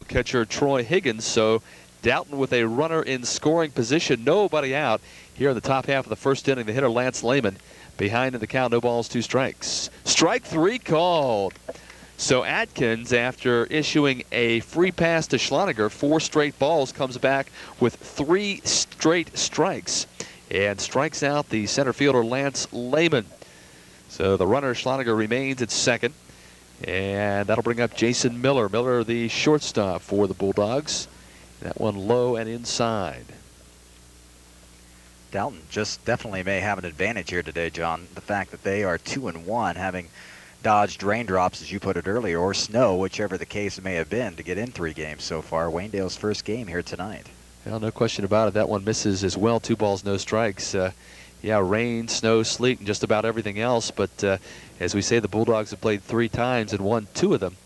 catcher Troy Higgins. So Dalton with a runner in scoring position, nobody out here in the top half of the first inning. The hitter Lance Lehman behind in the count, no balls, 2 strikes. Strike 3 called. So Atkins, after issuing a free pass to Schloniger, 4 straight balls, comes back with 3 straight strikes and strikes out the center fielder Lance Lehman. So the runner Schloniger remains at second, and that'll bring up Jason Miller. Miller, the shortstop for the Bulldogs. That one low and inside. Dalton just definitely may have an advantage here today, John. The fact that they are 2-1, having dodged raindrops, as you put it earlier, or snow, whichever the case may have been, to get in 3 games so far. Waynedale's first game here tonight. Well, no question about it. That one misses as well. 2 balls, no strikes. Yeah, rain, snow, sleet, and just about everything else. But as we say, the Bulldogs have played 3 times and won 2 of them.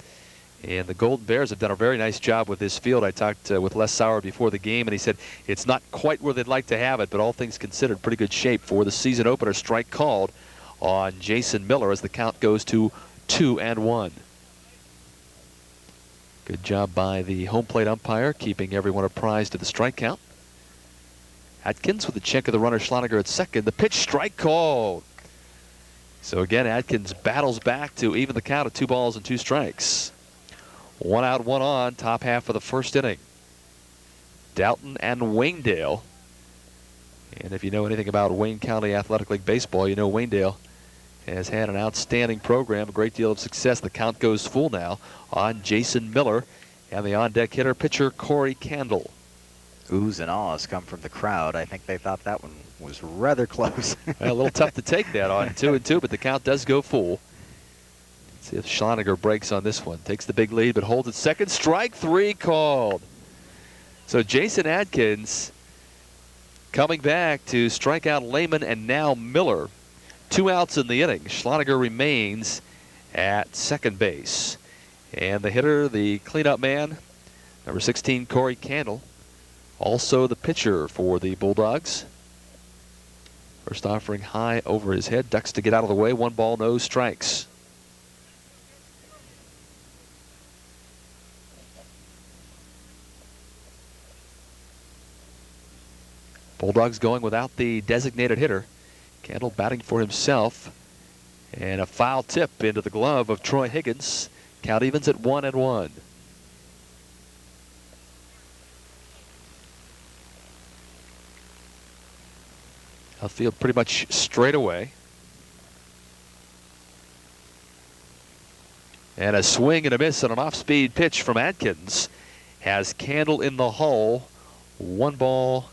And the Golden Bears have done a very nice job with this field. I talked with Les Sauer before the game, and he said it's not quite where they'd like to have it, but all things considered, pretty good shape for the season opener. Strike called on Jason Miller as the count goes to 2-1. Good job by the home plate umpire, keeping everyone apprised of the strike count. Atkins with a check of the runner Schloniger at second. The pitch, strike called. So again, Atkins battles back to even the count of 2 balls and 2 strikes. 1 out, 1 on, top half of the first inning. Dalton and Waynedale. And if you know anything about Wayne County Athletic League baseball, you know Waynedale has had an outstanding program, a great deal of success. The count goes full now on Jason Miller and the on-deck hitter pitcher Corey Candle. Oohs and ahs come from the crowd. I think they thought that one was rather close. Well, a little tough to take that on 2-2, but the count does go full. Let's see if Schloniger breaks on this one. Takes the big lead, but holds it second. Strike 3 called. So Jason Atkins coming back to strike out Lehman and now Miller. 2 outs in the inning. Schloniger remains at second base. And the hitter, the cleanup man, number 16, Corey Candle, also the pitcher for the Bulldogs. First offering high over his head, ducks to get out of the way. 1 ball, no strikes. Bulldogs going without the designated hitter. Candle batting for himself. And a foul tip into the glove of Troy Higgins. Count evens at 1-1. Outfield pretty much straight away. And a swing and a miss on an off-speed pitch from Atkins has Candle in the hole. 1 ball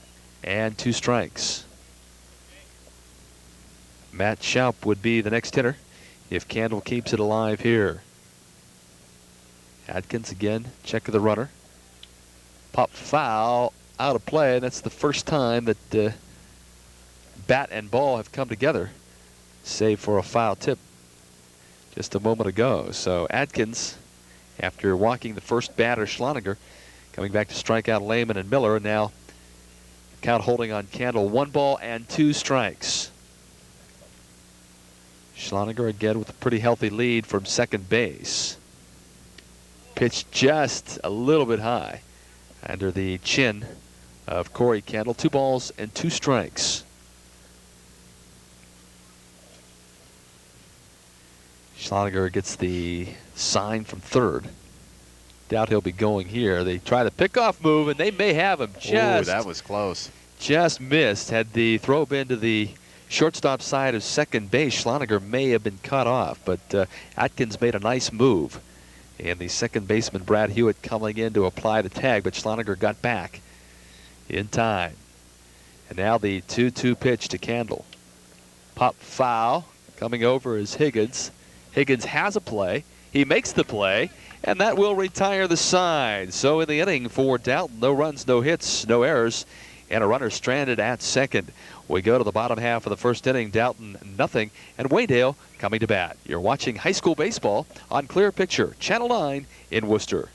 and 2 strikes. Matt Schaup would be the next hitter if Candle keeps it alive here. Atkins again, check of the runner. Pop foul, out of play. That's the first time that bat and ball have come together, save for a foul tip just a moment ago. So Atkins, after walking the first batter, Schloniger, coming back to strike out Lehman and Miller, and now count holding on Candle. 1 ball and 2 strikes. Schloniger again with a pretty healthy lead from second base. Pitch just a little bit high under the chin of Corey Candle. 2 balls and 2 strikes. Schloniger gets the sign from third. Doubt he'll be going here. They try the pickoff move, and they may have him. Ooh, that was close. Just missed. Had the throw been to the shortstop side of second base, Schloniger may have been cut off, but Atkins made a nice move. And the second baseman, Brad Hewitt, coming in to apply the tag, but Schloniger got back in time. And now the 2-2 pitch to Candle. Pop foul. Coming over is Higgins. Higgins has a play. He makes the play, and that will retire the side. So in the inning for Dalton, no runs, no hits, no errors, and a runner stranded at second. We go to the bottom half of the first inning. Dalton nothing, and Waynedale coming to bat. You're watching high school baseball on Clear Picture, Channel 9 in Worcester.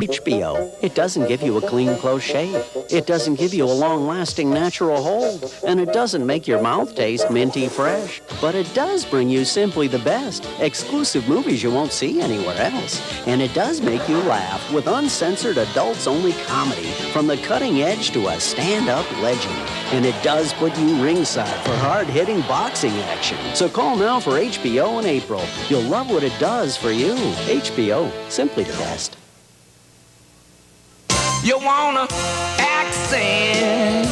HBO. It doesn't give you a clean, close shave. It doesn't give you a long-lasting natural hold. And it doesn't make your mouth taste minty fresh. But it does bring you simply the best, exclusive movies you won't see anywhere else. And it does make you laugh with uncensored adults-only comedy from the cutting edge to a stand-up legend. And it does put you ringside for hard-hitting boxing action. So call now for HBO in April. You'll love what it does for you. HBO, simply the best. You wanna accentuate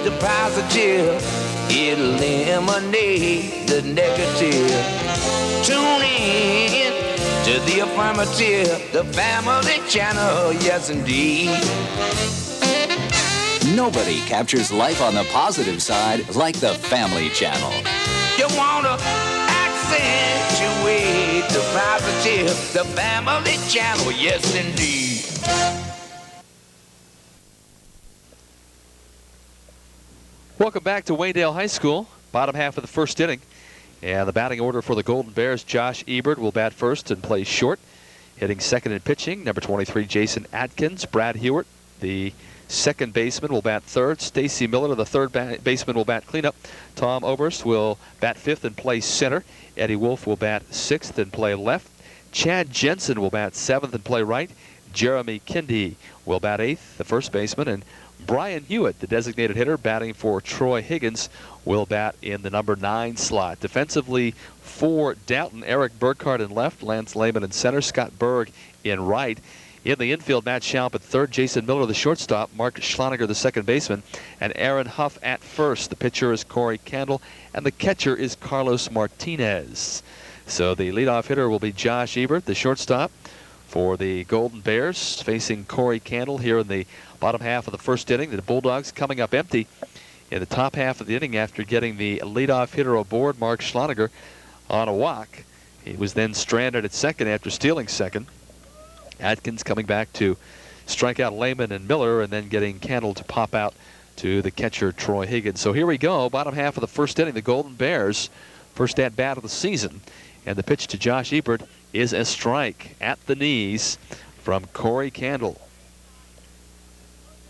the positive, eliminate the negative. Tune in to the affirmative, the family channel, yes indeed. Nobody captures life on the positive side like the Family Channel. You wanna accentuate the positive, the family channel, yes indeed. Welcome back to Waynedale High School. Bottom half of the first inning. And the batting order for the Golden Bears, Josh Ebert will bat first and play short. Hitting second in pitching, number 23, Jason Atkins. Brad Hewitt, the second baseman, will bat third. Stacy Miller, the third baseman, will bat cleanup. Tom Oberst will bat fifth and play center. Eddie Wolf will bat sixth and play left. Chad Jensen will bat seventh and play right. Jeremy Kindy will bat eighth, the first baseman. And Brian Hewitt, the designated hitter, batting for Troy Higgins, will bat in the number 9 slot. Defensively for Dalton, Eric Burkhardt in left, Lance Lehman in center, Scott Berg in right. In the infield, Matt Schaump at third, Jason Miller the shortstop, Mark Schloniger the second baseman, and Aaron Huff at first. The pitcher is Corey Candle, and the catcher is Carlos Martinez. So the leadoff hitter will be Josh Ebert, the shortstop for the Golden Bears, facing Corey Candle here in the bottom half of the first inning. The Bulldogs coming up empty in the top half of the inning after getting the leadoff hitter aboard, Mark Schloniger, on a walk. He was then stranded at second after stealing second. Atkins coming back to strike out Lehman and Miller, and then getting Candle to pop out to the catcher, Troy Higgins. So here we go, bottom half of the first inning. The Golden Bears, first at bat of the season. And the pitch to Josh Ebert is a strike at the knees from Corey Candle.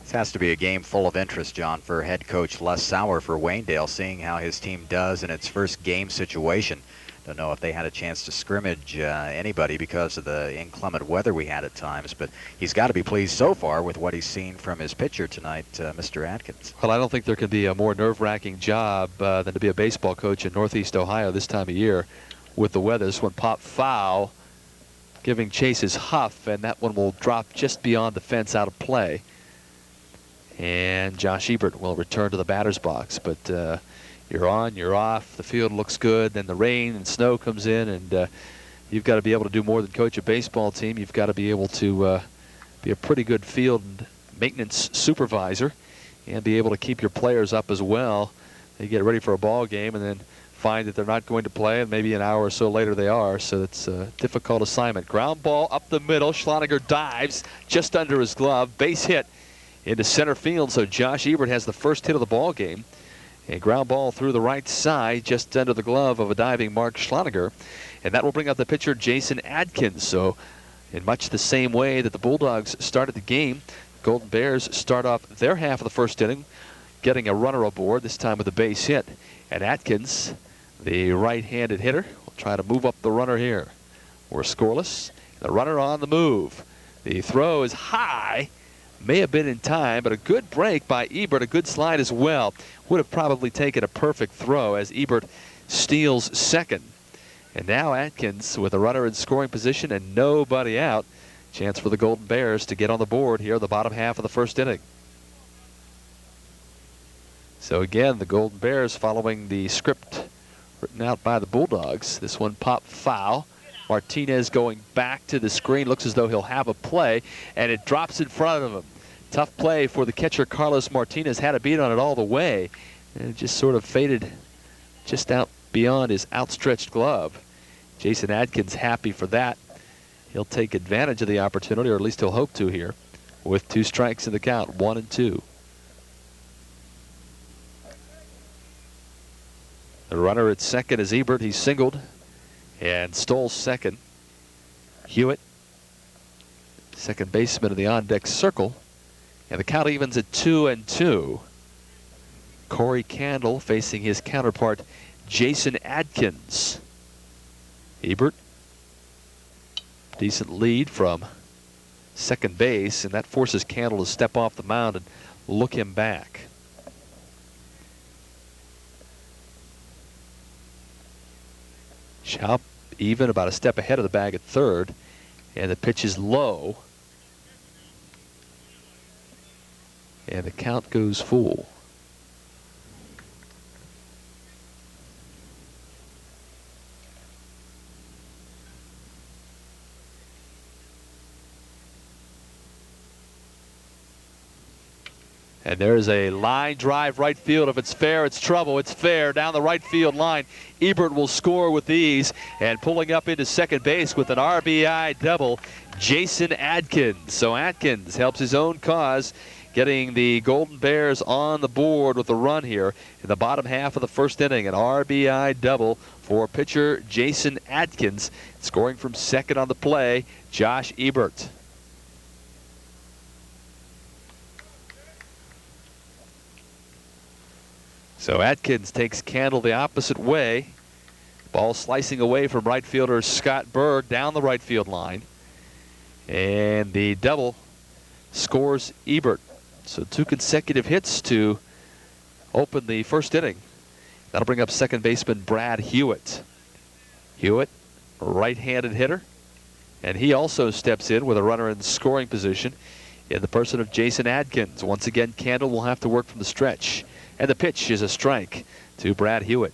This has to be a game full of interest, John, for head coach Les Sauer for Waynedale, seeing how his team does in its first game situation. Don't know if they had a chance to scrimmage anybody because of the inclement weather we had at times, but he's got to be pleased so far with what he's seen from his pitcher tonight, Mr. Atkins. Well, I don't think there can be a more nerve-wracking job than to be a baseball coach in Northeast Ohio this time of year with the weather. This one popped foul, giving chase his Huff, and that one will drop just beyond the fence out of play. And Josh Ebert will return to the batter's box, but you're on, you're off, the field looks good, then the rain and snow comes in, and you've got to be able to do more than coach a baseball team. You've got to be able to be a pretty good field maintenance supervisor and be able to keep your players up as well. They get ready for a ball game and then find that they're not going to play, and maybe an hour or so later they are, so it's a difficult assignment. Ground ball up the middle. Schloniger dives just under his glove. Base hit into center field, so Josh Ebert has the first hit of the ball game. A ground ball through the right side just under the glove of a diving Mark Schloniger, and that will bring up the pitcher Jason Atkins. So in much the same way that the Bulldogs started the game, Golden Bears start off their half of the first inning getting a runner aboard, this time with a base hit. And Atkins, the right-handed hitter, will try to move up the runner here. We're scoreless. The runner on the move. The throw is high. May have been in time, but a good break by Ebert, a good slide as well. Would have probably taken a perfect throw as Ebert steals second. And now Atkins with a runner in scoring position and nobody out. Chance for the Golden Bears to get on the board here in the bottom half of the first inning. So again, the Golden Bears following the script written out by the Bulldogs. This one popped foul. Martinez going back to the screen. Looks as though he'll have a play, and it drops in front of him. Tough play for the catcher, Carlos Martinez. Had a beat on it all the way, and it just sort of faded just out beyond his outstretched glove. Jason Atkins happy for that. He'll take advantage of the opportunity, or at least he'll hope to here, with 2 strikes in the count, 1 and 2. The runner at second is Ebert. He singled and stole second. Hewitt second baseman in the on-deck circle. And the count evens at 2-2. Corey Candle facing his counterpart, Jason Adkins. Ebert, decent lead from second base, and that forces Candle to step off the mound and look him back. Schaub even about a step ahead of the bag at third, and the pitch is low. And the count goes full. And there's a line drive right field. If it's fair, it's trouble. It's fair down the right field line. Ebert will score with ease, and pulling up into second base with an RBI double, Jason Adkins. So Adkins helps his own cause, getting the Golden Bears on the board with a run here in the bottom half of the first inning. An RBI double for pitcher Jason Adkins. Scoring from second on the play, Josh Ebert. So Adkins takes Candle the opposite way. Ball slicing away from right fielder Scott Berg down the right field line. And the double scores Ebert. So 2 consecutive hits to open the first inning. That'll bring up second baseman Brad Hewitt. Hewitt, right-handed hitter. And he also steps in with a runner in scoring position in the person of Jason Adkins. Once again, Candle will have to work from the stretch. And the pitch is a strike to Brad Hewitt.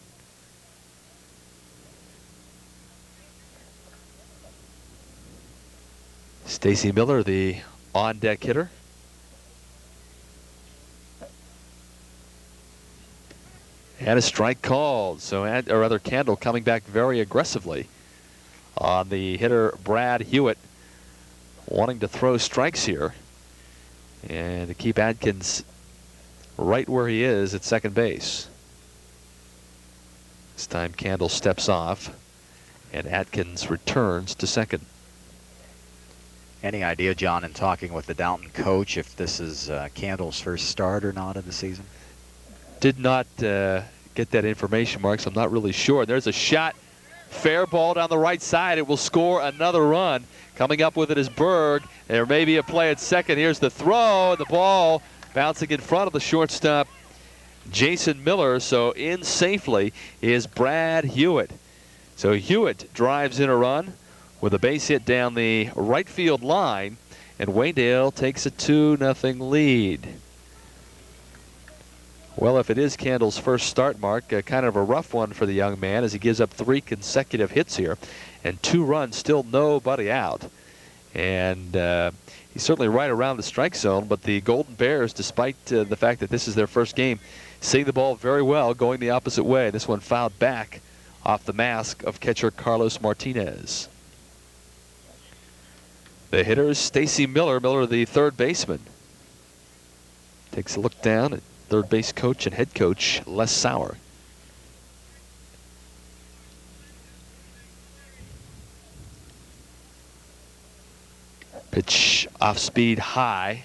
Stacy Miller, the on-deck hitter. And a strike called. So, or rather, Candle coming back very aggressively on the hitter Brad Hewitt, wanting to throw strikes here and to keep Adkins right where he is at second base. This time Candle steps off and Adkins returns to second. Any idea, John, in talking with the Dalton coach, if this is Candle's first start or not of the season? Did not get that information, Mark, so I'm not really sure. There's a shot, fair ball down the right side. It will score another run. Coming up with it is Berg. There may be a play at second. Here's the throw, and the ball bouncing in front of the shortstop, Jason Miller. So in safely is Brad Hewitt. So Hewitt drives in a run with a base hit down the right field line, and Waynedale takes a 2-0 lead. Well, if it is Candle's first start, Mark, kind of a rough one for the young man as he gives up 3 consecutive hits here and 2 runs, still nobody out. And he's certainly right around the strike zone, but the Golden Bears, despite the fact that this is their first game, seeing the ball very well, going the opposite way. This one fouled back off the mask of catcher Carlos Martinez. The hitter is Stacy Miller. Miller, the third baseman, takes a look down at third base coach and head coach Les Sauer. Pitch off speed high.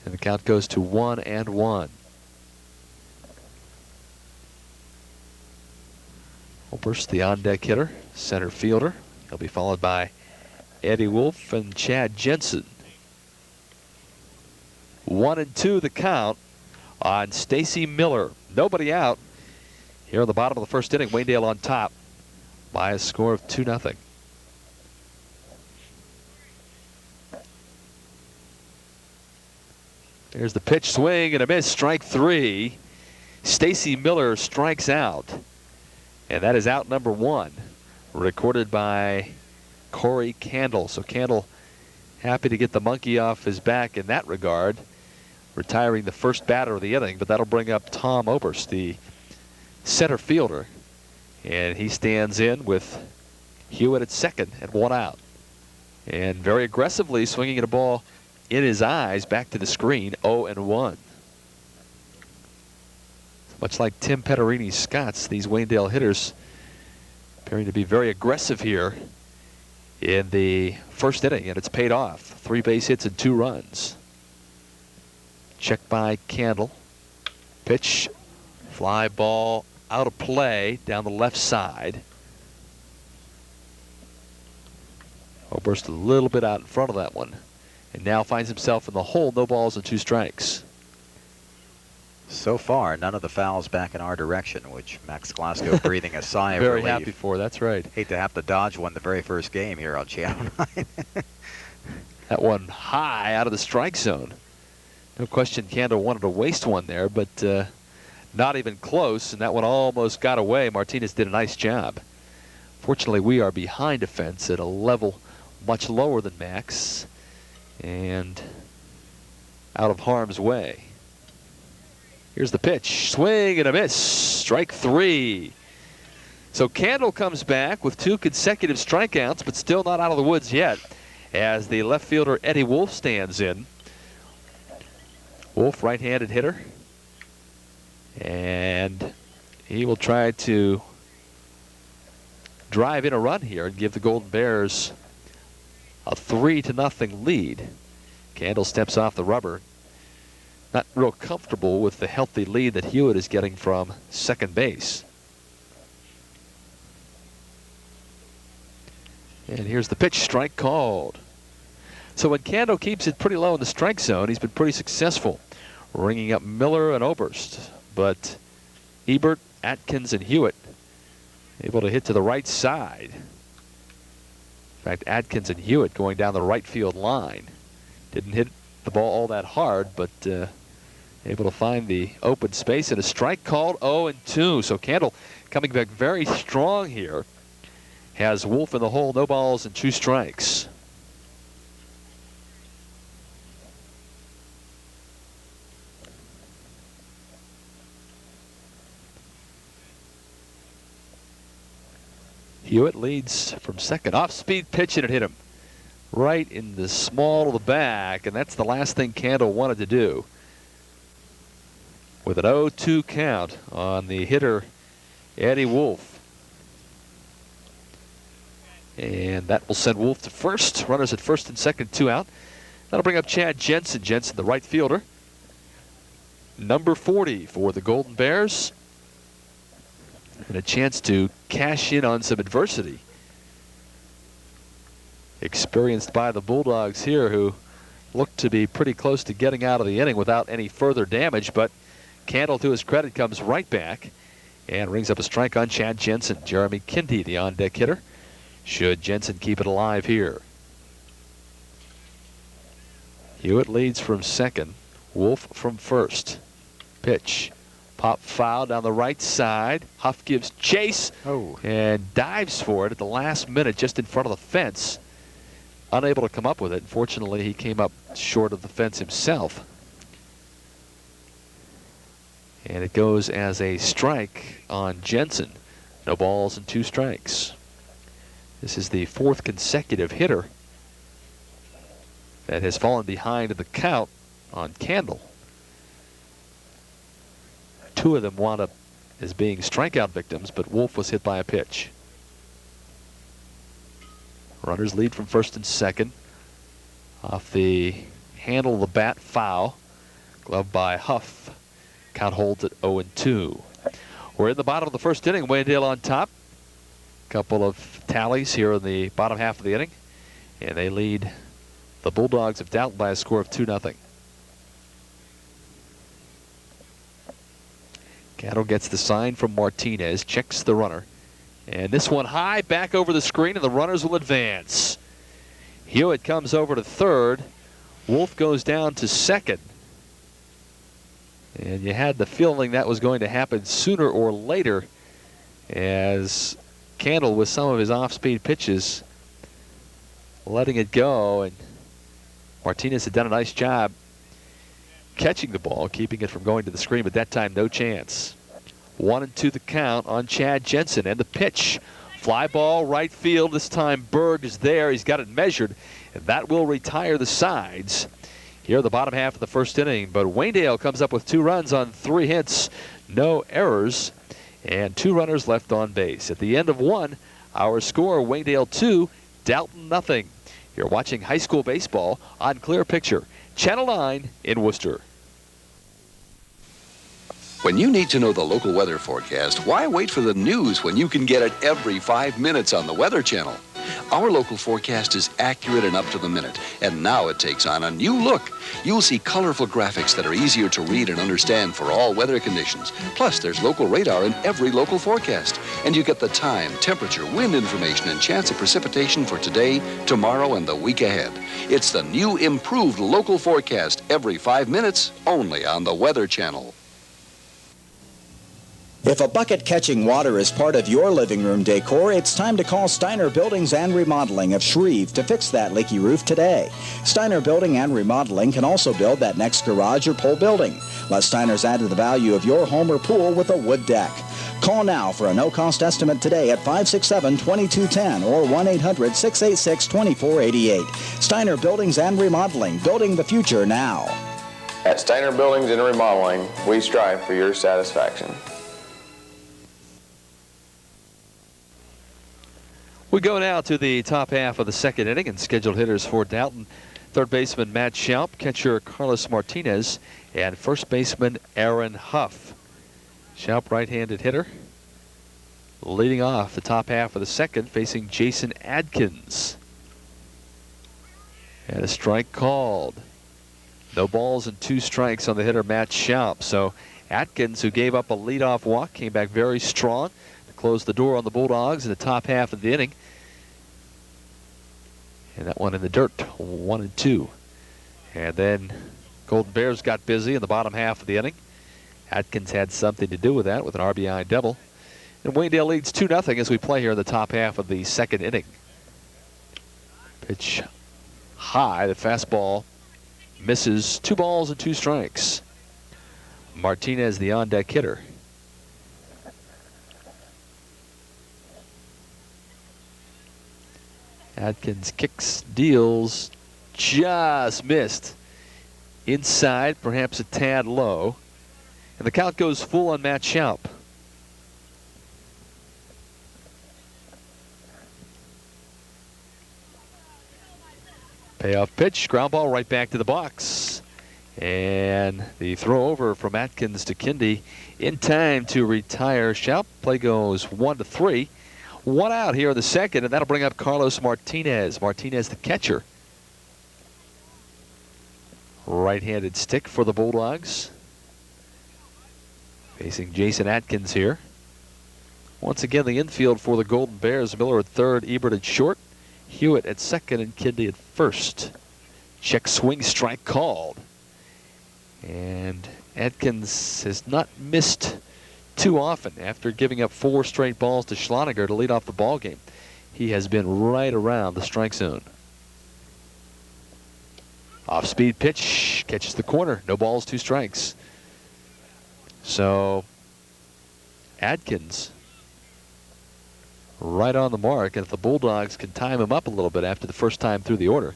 And the count goes to 1-1. Oberst, the on-deck hitter, center fielder. He'll be followed by Eddie Wolf and Chad Jensen. 1-2 the count on Stacy Miller. Nobody out here on the bottom of the first inning. Waynedale on top by a score of 2-0. There's the pitch, swing and a miss, strike 3. Stacy Miller strikes out, and that is out number 1, recorded by Corey Candle. So Candle happy to get the monkey off his back in that regard, retiring the first batter of the inning, but that'll bring up Tom Oberst, the center fielder, and he stands in with Hewitt at second and 1 out. And very aggressively swinging at a ball in his eyes back to the screen, 0-1. Much like Tim Petterini's Scots, these Waynedale hitters appearing to be very aggressive here in the first inning, and it's paid off. 3 base hits and 2 runs. Check by Candle. Pitch, fly ball out of play down the left side. Oberst a little bit out in front of that one, and now finds himself in the hole. No balls and 2 strikes. So far, none of the fouls back in our direction, which Max Glasgow breathing a sigh of Very relief. happy for, that's right. Hate to have to dodge one the very first game here on Channel 9. That one high out of the strike zone. No question Candle wanted to waste one there, but not even close, and that one almost got away. Martinez did a nice job. Fortunately, we are behind a fence at a level much lower than Max and out of harm's way. Here's the pitch. Swing and a miss. Strike 3. So Candle comes back with 2 consecutive strikeouts, but still not out of the woods yet, as the left fielder Eddie Wolf stands in. Wolf, right-handed hitter, and he will try to drive in a run here and give the Golden Bears a 3-0 lead. Candle steps off the rubber. Not real comfortable with the healthy lead that Hewitt is getting from second base. And here's the pitch, strike called. So when Candle keeps it pretty low in the strike zone, he's been pretty successful, ringing up Miller and Oberst. But Ebert, Atkins, and Hewitt able to hit to the right side. In fact, Atkins and Hewitt going down the right field line. Didn't hit the ball all that hard, but able to find the open space, and a strike called. 0-2. So Candle coming back very strong here. Has Wolf in the hole, no balls and 2 strikes. Hewitt leads from second. Off-speed pitch, and it hit him right in the small of the back, and that's the last thing Candle wanted to do. With an 0-2 count on the hitter, Eddie Wolf. And that will send Wolf to first. Runners at first and second, 2 out. That'll bring up Chad Jensen. Jensen, the right fielder. Number 40 for the Golden Bears. And a chance to cash in on some adversity experienced by the Bulldogs here, who looked to be pretty close to getting out of the inning without any further damage. But Candle, to his credit, comes right back and rings up a strike on Chad Jensen. Jeremy Kindy, the on-deck hitter, should Jensen keep it alive here. Hewitt leads from second. Wolf from first. Pitch. Pop foul down the right side. Huff gives chase and dives for it at the last minute just in front of the fence. Unable to come up with it. Unfortunately, he came up short of the fence himself. And it goes as a strike on Jensen. No balls and 2 strikes. This is the 4th consecutive hitter that has fallen behind in the count on Candle. 2 of them wound up as being strikeout victims, but Wolf was hit by a pitch. Runners lead from first and second. Off the handle of the bat, foul. Gloved by Huff. Count holds at 0-2. We're in the bottom of the first inning. Waynedale on top. Couple of tallies here in the bottom half of the inning, and they lead the Bulldogs of Dalton by a score of 2-0. Candle gets the sign from Martinez, checks the runner, and this one high back over the screen, and the runners will advance. Hewitt comes over to third. Wolf goes down to second. And you had the feeling that was going to happen sooner or later, as Candle, with some of his off-speed pitches, letting it go, and Martinez had done a nice job catching the ball, keeping it from going to the screen, but that time no chance. 1-2 the count on Chad Jensen, and the pitch. Fly ball right field. This time Berg is there. He's got it measured, and that will retire the sides here in the bottom half of the first inning. But Waynedale comes up with 2 runs on 3 hits, no errors, and 2 runners left on base. At the end of 1, our score, Waynedale 2, Dalton nothing. You're watching high school baseball on Clear Picture, Channel 9 in Worcester. When you need to know the local weather forecast, why wait for the news when you can get it every 5 minutes on the Weather Channel? Our local forecast is accurate and up to the minute, and now it takes on a new look. You'll see colorful graphics that are easier to read and understand for all weather conditions. Plus, there's local radar in every local forecast, and you get the time, temperature, wind information, and chance of precipitation for today, tomorrow, and the week ahead. It's the new improved local forecast every 5 minutes, only on the Weather Channel. If a bucket catching water is part of your living room decor, it's time to call Steiner Buildings and Remodeling of Shreve to fix that leaky roof today. Steiner Building and Remodeling can also build that next garage or pole building. Let Steiner's add to the value of your home or pool with a wood deck. Call now for a no-cost estimate today at 567-2210 or 1-800-686-2488. Steiner Buildings and Remodeling, building the future now. At Steiner Buildings and Remodeling, we strive for your satisfaction. We go now to the top half of the second inning, and scheduled hitters for Dalton: third baseman Matt Schaub, catcher Carlos Martinez, and first baseman Aaron Huff. Schaub, right-handed hitter, leading off the top half of the second, facing Jason Adkins. And a strike called. No balls and 2 strikes on the hitter Matt Schaub. So Adkins, who gave up a leadoff walk, came back very strong to close the door on the Bulldogs in the top half of the inning. And that one in the dirt, 1-2. And then Golden Bears got busy in the bottom half of the inning. Atkins had something to do with that with an RBI double. And Waynedale leads 2-0 as we play here in the top half of the second inning. Pitch high, the fastball misses. 2 balls and 2 strikes. Martinez, the on-deck hitter. Atkins kicks, deals, just missed. Inside, perhaps a tad low. And the count goes full on Matt Schaub. Payoff pitch, ground ball right back to the box. And the throw over from Atkins to Kindy in time to retire Schaub. Play goes 1-3. 1 out here in the second, and that'll bring up Carlos Martinez. Martinez, the catcher. Right-handed stick for the Bulldogs. Facing Jason Atkins here. Once again, the infield for the Golden Bears. Miller at third, Ebert at short, Hewitt at second, and Kindy at first. Check swing, strike called. And Atkins has not missed too often after giving up 4 straight balls to Schloniger to lead off the ball game. He has been right around the strike zone. Off-speed pitch, catches the corner. No balls, 2 strikes. So Atkins right on the mark, and if the Bulldogs can time him up a little bit after the first time through the order,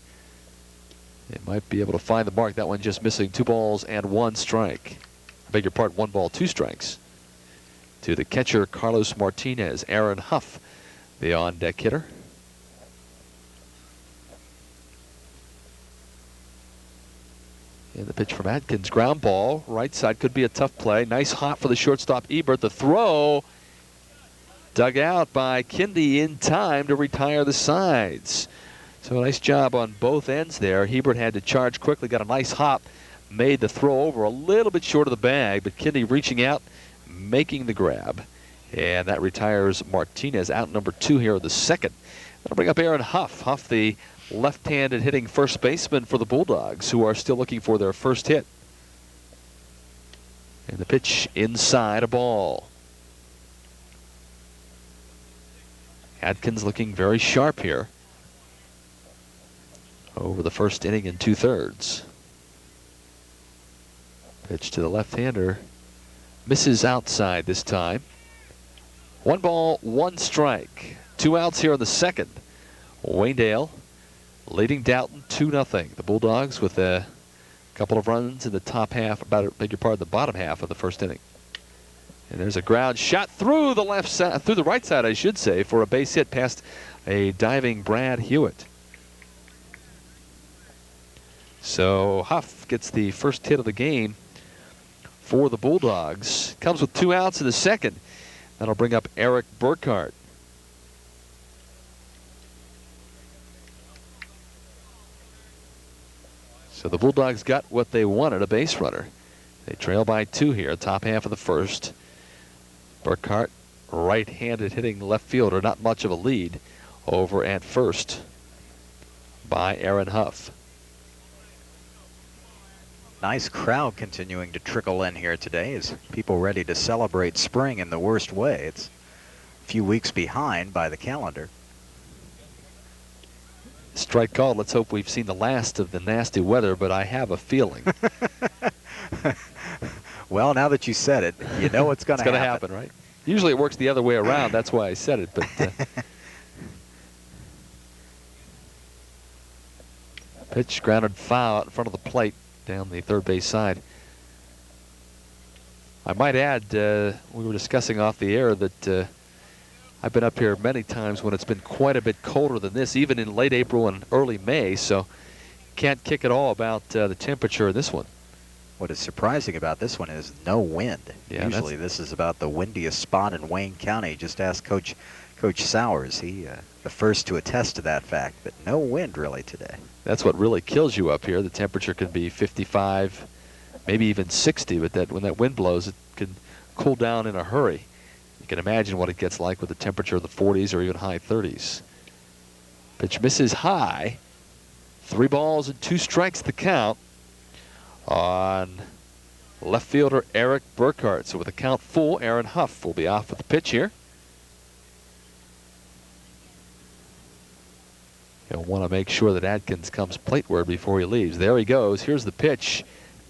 they might be able to find the mark. That one just missing 2 balls and 1 strike. I beg your pardon, 1 ball, 2 strikes. To the catcher, Carlos Martinez. Aaron Huff, the on-deck hitter. And the pitch from Atkins, ground ball, right side, could be a tough play. Nice hop for the shortstop, Ebert. The throw dug out by Kindy in time to retire the sides. So a nice job on both ends there. Hebert had to charge quickly, got a nice hop, made the throw over a little bit short of the bag, but Kindy reaching out, making the grab. And that retires Martinez, out number 2 here in the second. That'll bring up Aaron Huff. Huff, the left-handed hitting first baseman for the Bulldogs, who are still looking for their first hit. And the pitch inside, a ball. Atkins looking very sharp here over the first inning and 2/3. Pitch to the left-hander. Misses outside this time. 1 ball, 1 strike. 2 outs here in the second. Waynedale leading Dalton 2-0. The Bulldogs with a couple of runs in the top half, the bottom half of the first inning. And there's a ground shot through the left side, through the right side, I should say, for a base hit past a diving Brad Hewitt. So Huff gets the first hit of the game for the Bulldogs. Comes with 2 outs in the second. That'll bring up Eric Burkhart. So the Bulldogs got what they wanted, a base runner. They trail by 2 here, top half of the first. Burkhart, right-handed hitting left fielder, not much of a lead over at first by Aaron Huff. Nice crowd continuing to trickle in here today as people ready to celebrate spring in the worst way. It's a few weeks behind by the calendar. Strike called. Let's hope we've seen the last of the nasty weather, but I have a feeling. Well, now that you said it, you know what's going to happen. It's going to happen, right? Usually it works the other way around. That's why I said it. But pitch grounded foul out in front of the plate down the third base side. I might add, we were discussing off the air that I've been up here many times when it's been quite a bit colder than this, even in late April and early May. So can't kick at all about the temperature of this one. What is surprising about this one is no wind. Yeah, usually this is about the windiest spot in Wayne County. Just ask Coach Sowers. He the first to attest to that fact, but no wind really today. That's what really kills you up here. The temperature could be 55, maybe even 60, but when that wind blows, it can cool down in a hurry. You can imagine what it gets like with the temperature of the 40s or even high 30s. Pitch misses high. 3 balls and 2 strikes the count on left fielder Eric Burkhart. So with the count full, Aaron Huff will be off with the pitch here. He'll want to make sure that Adkins comes plateward before he leaves. There he goes. Here's the pitch.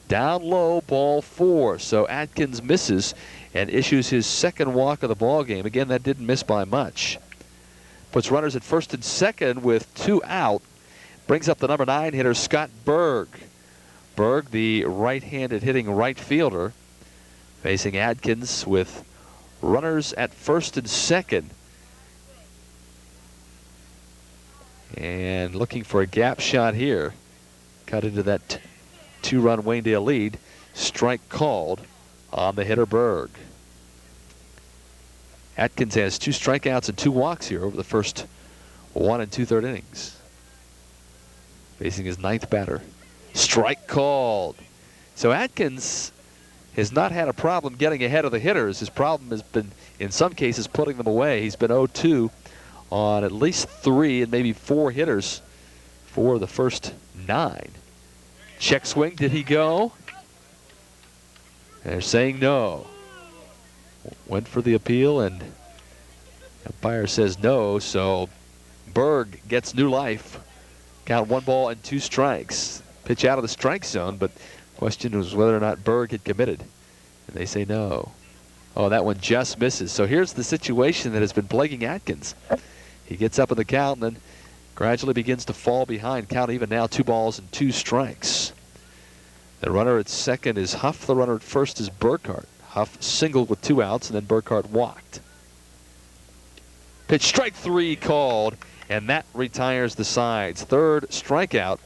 Down low, ball 4. So Adkins misses and issues his second walk of the ball game. Again, that didn't miss by much. Puts runners at first and second with 2 out. Brings up the number 9 hitter, Scott Berg. Berg, the right-handed hitting right fielder, facing Adkins with runners at first and second. And looking for a gap shot here. Cut into that 2-run Waynedale lead. Strike called on the hitter Berg. Atkins has 2 strikeouts and 2 walks here over the first 1 2/3 innings. Facing his 9th batter. Strike called. So Atkins has not had a problem getting ahead of the hitters. His problem has been, in some cases, putting them away. He's been 0-2 on at least 3 and maybe 4 hitters for the first 9. Check swing, did he go? They're saying no. Went for the appeal and umpire says no, so Berg gets new life. Count 1 ball and 2 strikes. Pitch out of the strike zone, but question was whether or not Berg had committed. And they say no. Oh, that one just misses. So here's the situation that has been plaguing Atkins. He gets up in the count and then gradually begins to fall behind. Count even now 2 balls and 2 strikes. The runner at second is Huff. The runner at first is Burkhart. Huff singled with 2 outs and then Burkhart walked. Pitch strike 3 called, and that retires the sides. 3rd strikeout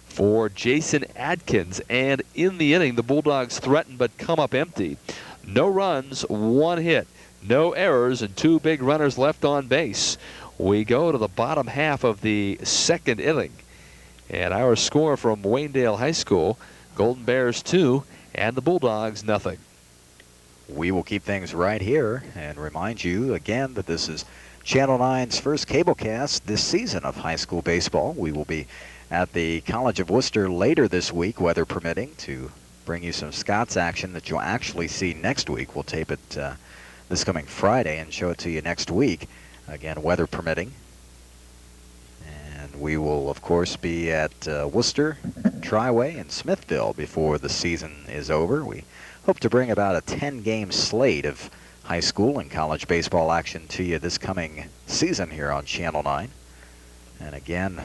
for Jason Adkins. And in the inning, the Bulldogs threaten but come up empty. No runs, 1 hit, no errors, and 2 big runners left on base. We go to the bottom half of the 2nd inning. And our score from Waynedale High School, Golden Bears 2 and the Bulldogs nothing. We will keep things right here and remind you again that this is Channel 9's first cablecast this season of high school baseball. We will be at the College of Worcester later this week, weather permitting, to bring you some Scots action that you'll actually see next week. We'll tape it this coming Friday and show it to you next week, again, weather permitting. And we will, of course, be at Worcester, Triway, and Smithville before the season is over. We hope to bring about a 10-game slate of high school and college baseball action to you this coming season here on Channel 9. And again,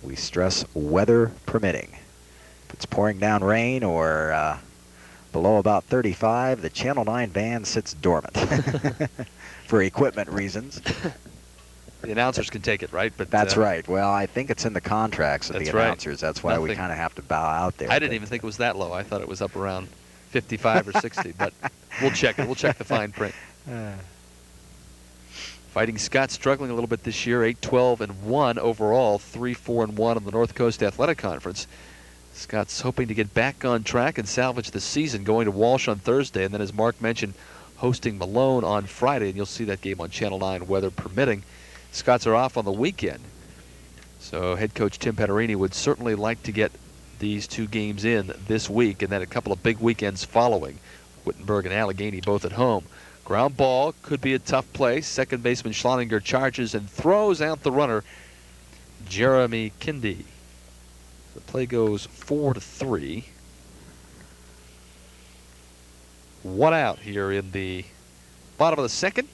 we stress weather permitting. If it's pouring down rain or below about 35, the Channel 9 van sits dormant for equipment reasons. the announcers can take it, right? But That's right. Well, I think it's in the contracts of the announcers. That's why we kind of have to bow out there. I didn't even think it was that low. I thought it was up around 55 or 60, but we'll check it. We'll check the fine print. Fighting Scott struggling a little bit this year, 8-12-1 overall, 3-4-1 in the North Coast Athletic Conference. Scott's hoping to get back on track and salvage the season, going to Walsh on Thursday, and then, as Mark mentioned, hosting Malone on Friday, and you'll see that game on Channel 9, weather permitting. Scots are off on the weekend, so head coach Tim Petterini would certainly like to get these two games in this week, and then a couple of big weekends following. Wittenberg and Allegheny both at home. Ground ball could be a tough play. Second baseman Schloninger charges and throws out the runner, Jeremy Kindy. The play goes 4-3. 1 out here in the bottom of the second.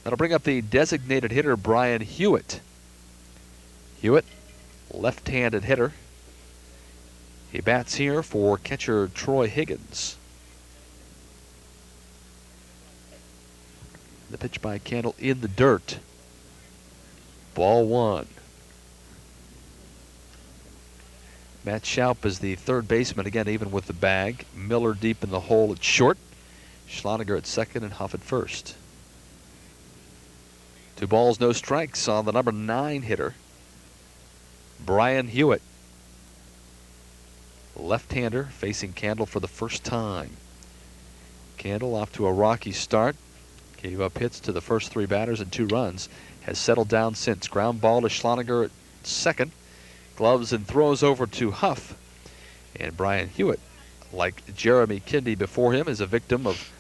That'll bring up the designated hitter, Brian Hewitt. Hewitt, left-handed hitter. He bats here for catcher Troy Higgins. The pitch by Candle in the dirt. Ball 1. Matt Schaup is the third baseman, again, even with the bag. Miller deep in the hole at short. Schloninger at second and Huff at first. 2 balls, no strikes on the number 9 hitter, Brian Hewitt. Left-hander facing Candle for the first time. Candle off to a rocky start. Gave up hits to the first 3 batters and 2 runs. Has settled down since. Ground ball to Schloninger at second. Gloves and throws over to Huff. And Brian Hewitt, like Jeremy Kindy before him, is a victim of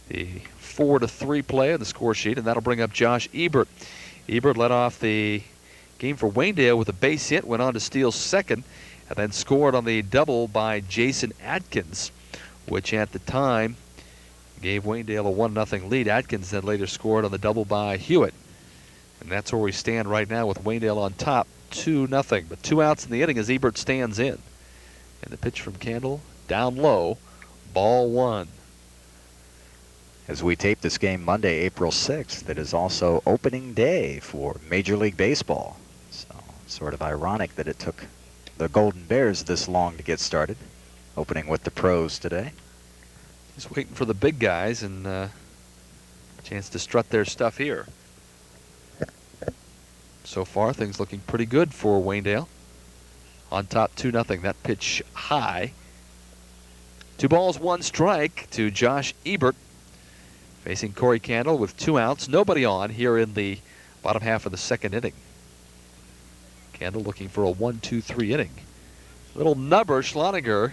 the 4-3 play on the score sheet, and that'll bring up Josh Ebert. Ebert led off the game for Waynedale with a base hit, went on to steal second, and then scored on the double by Jason Atkins, which at the time gave Waynedale a 1-0 lead. Atkins then later scored on the double by Hewitt. And that's where we stand right now with Waynedale on top, 2-0. But 2 outs in the inning as Ebert stands in. And the pitch from Candle, down low, ball 1. As we tape this game Monday, April 6th, it is also opening day for Major League Baseball. So sort of ironic that it took the Golden Bears this long to get started, opening with the pros today. Just waiting for the big guys and a chance to strut their stuff here. So far, things looking pretty good for Waynedale. On top, 2-0. That pitch high. 2 balls, 1 strike to Josh Ebert. Facing Corey Candle with 2 outs. Nobody on here in the bottom half of the second inning. Candle looking for a 1-2-3 inning. Little nubber, Schloninger.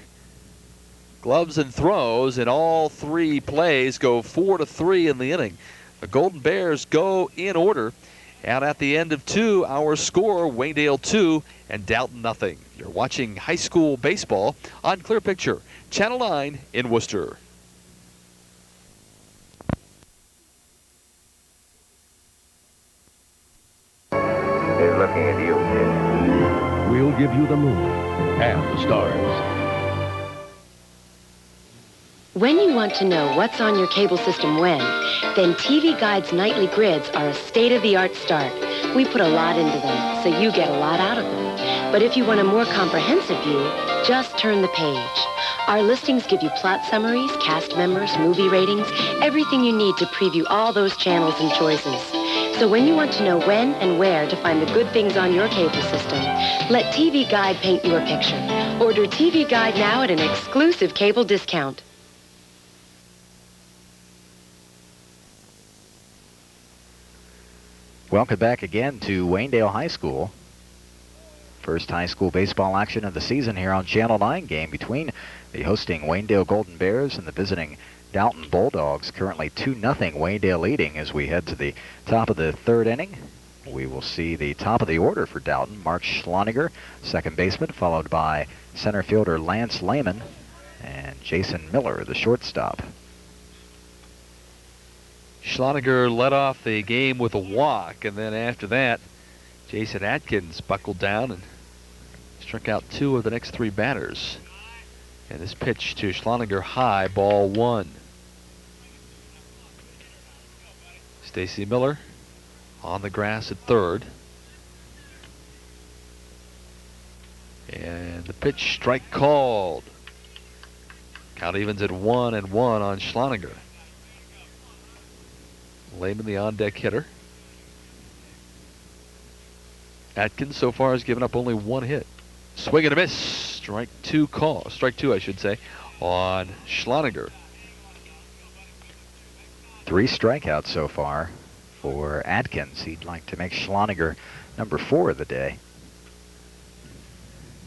Gloves and throws, and all 3 plays go 4-3 in the inning. The Golden Bears go in order. And at the end of 2, our score, Waynedale 2 and Dalton 0. You're watching high school baseball on Clear Picture, Channel 9 in Worcester. They're looking at you, kid. We'll give you the moon and the stars. When you want to know what's on your cable system when, then TV Guide's nightly grids are a state-of-the-art start. We put a lot into them, so you get a lot out of them. But if you want a more comprehensive view, just turn the page. Our listings give you plot summaries, cast members, movie ratings, everything you need to preview all those channels and choices. So when you want to know when and where to find the good things on your cable system, let TV Guide paint you a picture. Order TV Guide now at an exclusive cable discount. Welcome back again to Waynedale High School. First high school baseball action of the season here on Channel 9 game between the hosting Waynedale Golden Bears and the visiting Dalton Bulldogs. Currently 2-0 Waynedale leading as we head to the top of the 3rd inning. We will see the top of the order for Dalton. Mark Schloninger, second baseman, followed by center fielder Lance Lehman and Jason Miller, the shortstop. Schloninger led off the game with a walk, and then after that, Jason Atkins buckled down and struck out 2 of the next 3 batters. And this pitch to Schloninger high, ball 1. Stacy Miller on the grass at third. And the pitch, strike called. Count evens at 1-1 on Schloninger. Lehman, the on-deck hitter. Atkins so far has given up only one hit. Swing and a miss. Strike two, I should say, on Schloninger. 3 strikeouts so far for Atkins. He'd like to make Schloninger number 4 of the day.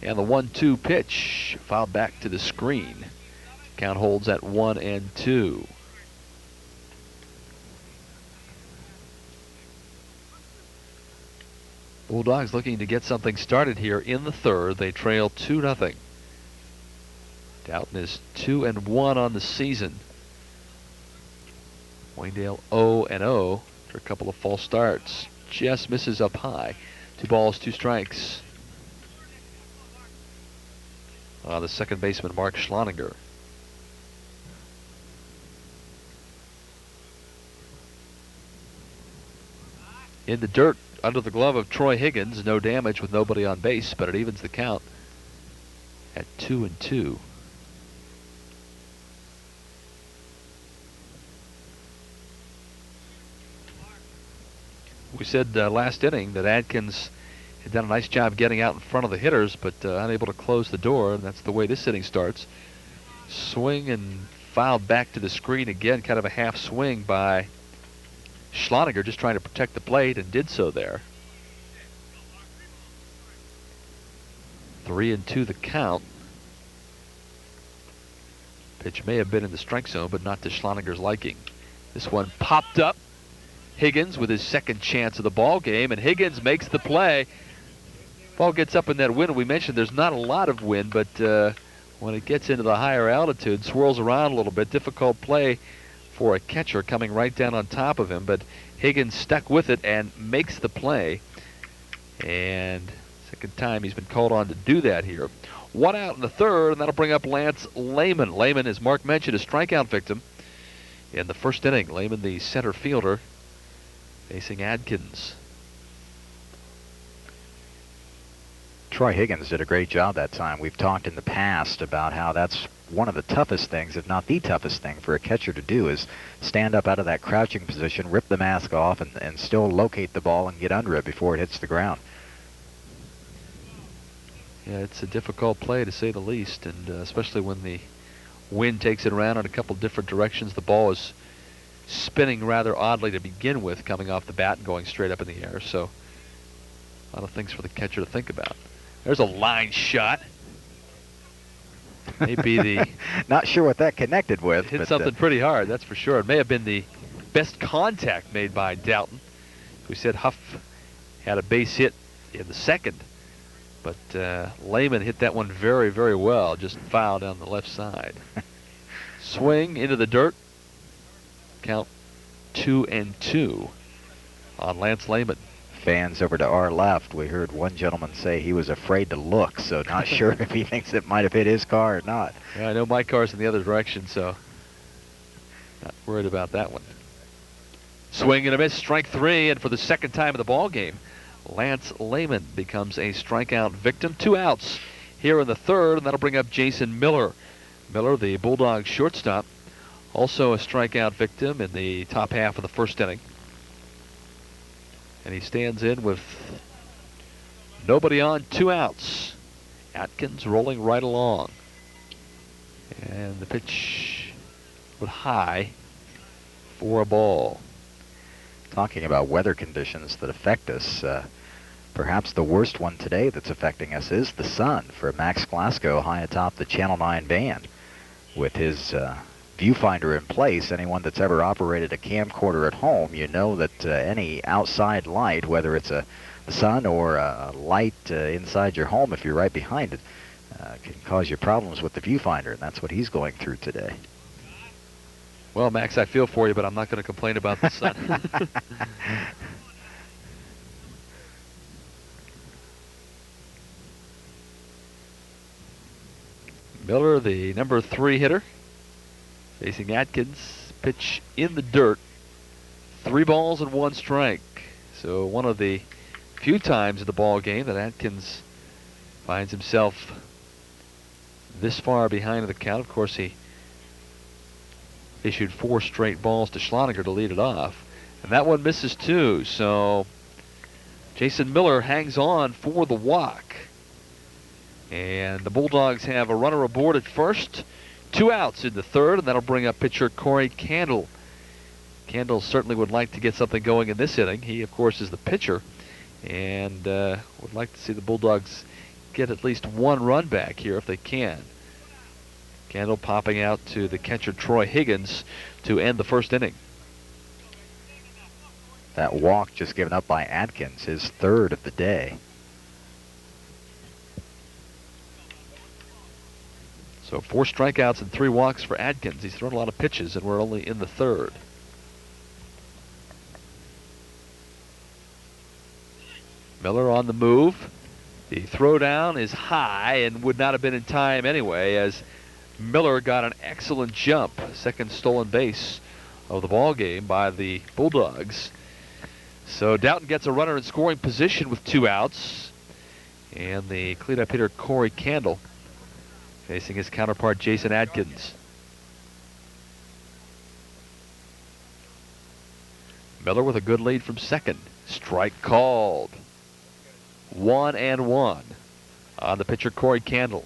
And the 1-2 pitch fouled back to the screen. Count holds at 1-2. Bulldogs looking to get something started here in the third. They trail 2-0. Dalton is 2-1 on the season. Waynedale 0-0 after a couple of false starts. Just misses up high. 2 balls, 2 strikes. The second baseman, Mark Schloninger. In the dirt under the glove of Troy Higgins. No damage with nobody on base, but it evens the count at 2-2. We said last inning that Atkins had done a nice job getting out in front of the hitters, but unable to close the door, and that's the way this inning starts. Swing and fouled back to the screen again, kind of a half swing by Schloninger, just trying to protect the plate, and did so there. 3-2 the count. Pitch may have been in the strike zone, but not to Schloninger's liking. This one popped up. Higgins with his second chance of the ball game, and Higgins makes the play. Ball gets up in that wind. We mentioned there's not a lot of wind, but when it gets into the higher altitude, swirls around a little bit. Difficult play for a catcher coming right down on top of him, but Higgins stuck with it and makes the play. And second time he's been called on to do that here. 1 out in the third, and that'll bring up Lance Lehman. Lehman, as Mark mentioned, a strikeout victim in the first inning. Lehman, the center fielder, facing Atkins. Troy Higgins did a great job that time. We've talked in the past about how that's one of the toughest things, if not the toughest thing for a catcher to do, is stand up out of that crouching position, rip the mask off, and still locate the ball and get under it before it hits the ground. Yeah, it's a difficult play to say the least, and especially when the wind takes it around in a couple different directions. The ball is spinning rather oddly to begin with, coming off the bat and going straight up in the air. So a lot of things for the catcher to think about. There's a line shot. Maybe the not sure what that connected with. Hit something pretty hard, that's for sure. It may have been the best contact made by Dalton. We said Huff had a base hit in the second, but Lehman hit that one very, very well, just foul down the left side. Swing into the dirt. Count 2-2 on Lance Lehman. Fans over to our left, we heard one gentleman say he was afraid to look, so not sure if he thinks it might have hit his car or not. Yeah, I know my car's in the other direction, so not worried about that one. Swing and a miss, strike 3, and for the second time in the ball game, Lance Lehman becomes a strikeout victim. 2 outs here in the third, and that'll bring up Jason Miller. Miller, the Bulldog shortstop, also a strikeout victim in the top half of the first inning. And he stands in with nobody on, 2 outs. Atkins rolling right along. And the pitch with high for a ball. Talking about weather conditions that affect us, perhaps the worst one today that's affecting us is the sun for Max Glasgow high atop the Channel 9 band. With his viewfinder in place, anyone that's ever operated a camcorder at home, you know that any outside light, whether it's a sun or a light inside your home if you're right behind it, can cause you problems with the viewfinder, and that's what he's going through today. Well, Max, I feel for you, but I'm not going to complain about the sun. Miller, the number 3 hitter, facing Atkins. Pitch in the dirt. 3 balls and 1 strike. So one of the few times in the ball game that Atkins finds himself this far behind in the count. Of course, he issued 4 straight balls to Schloninger to lead it off. And that one misses too, so Jason Miller hangs on for the walk. And the Bulldogs have a runner aboard at first. 2 outs in the third, and that'll bring up pitcher Corey Candle. Candle certainly would like to get something going in this inning. He, of course, is the pitcher, and would like to see the Bulldogs get at least 1 run back here if they can. Candle popping out to the catcher Troy Higgins to end the first inning. That walk just given up by Adkins, his 3rd of the day. So 4 strikeouts and 3 walks for Adkins. He's thrown a lot of pitches, and we're only in the 3rd. Miller on the move. The throw down is high and would not have been in time anyway, as Miller got an excellent jump. 2nd stolen base of the ball game by the Bulldogs. So Dalton gets a runner in scoring position with 2 outs. And the cleanup hitter Corey Candle facing his counterpart Jason Adkins. Miller with a good lead from second. Strike called. 1-1 on the pitcher Corey Candle.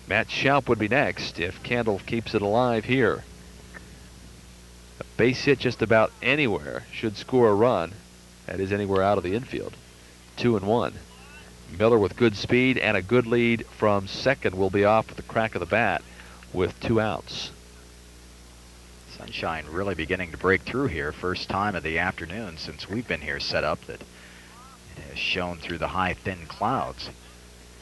Matt Schaub would be next if Candle keeps it alive here. A base hit just about anywhere should score a run. That is anywhere out of the infield. 2-1. Miller with good speed and a good lead from second will be off with the crack of the bat with 2 outs. Sunshine really beginning to break through here. First time of the afternoon since we've been here set up that it has shown through the high, thin clouds.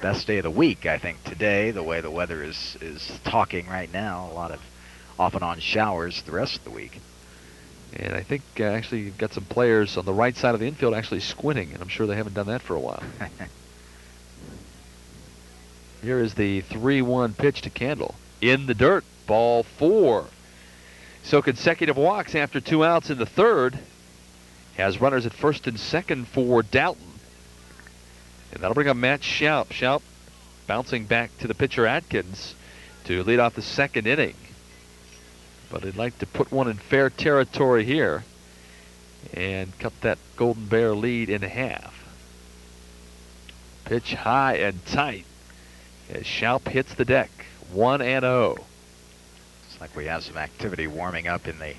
Best day of the week, I think, today, the way the weather is talking right now. A lot of off and on showers the rest of the week. And I think actually you've got some players on the right side of the infield actually squinting, and I'm sure they haven't done that for a while. Here is the 3-1 pitch to Candle. In the dirt, ball 4. So consecutive walks after 2 outs in the 3rd. Has runners at first and second for Dalton. And that'll bring up Matt Schaub. Schaub bouncing back to the pitcher Adkins to lead off the 2nd inning. But he'd like to put one in fair territory here and cut that Golden Bear lead in half. Pitch high and tight as Schaub hits the deck. 1-0. It's like we have some activity warming up in the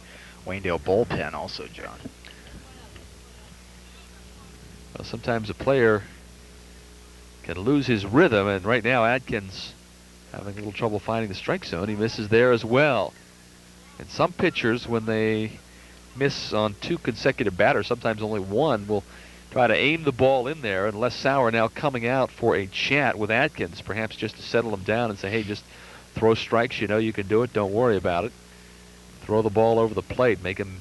Waynedale bullpen also, John. Well, sometimes a player can lose his rhythm, and right now Adkins having a little trouble finding the strike zone. He misses there as well. And some pitchers, when they miss on 2 consecutive batters, sometimes only 1, will try to aim the ball in there. And Les Sauer now coming out for a chat with Adkins, perhaps just to settle him down and say, hey, just throw strikes. You know you can do it. Don't worry about it. Throw the ball over the plate. Make him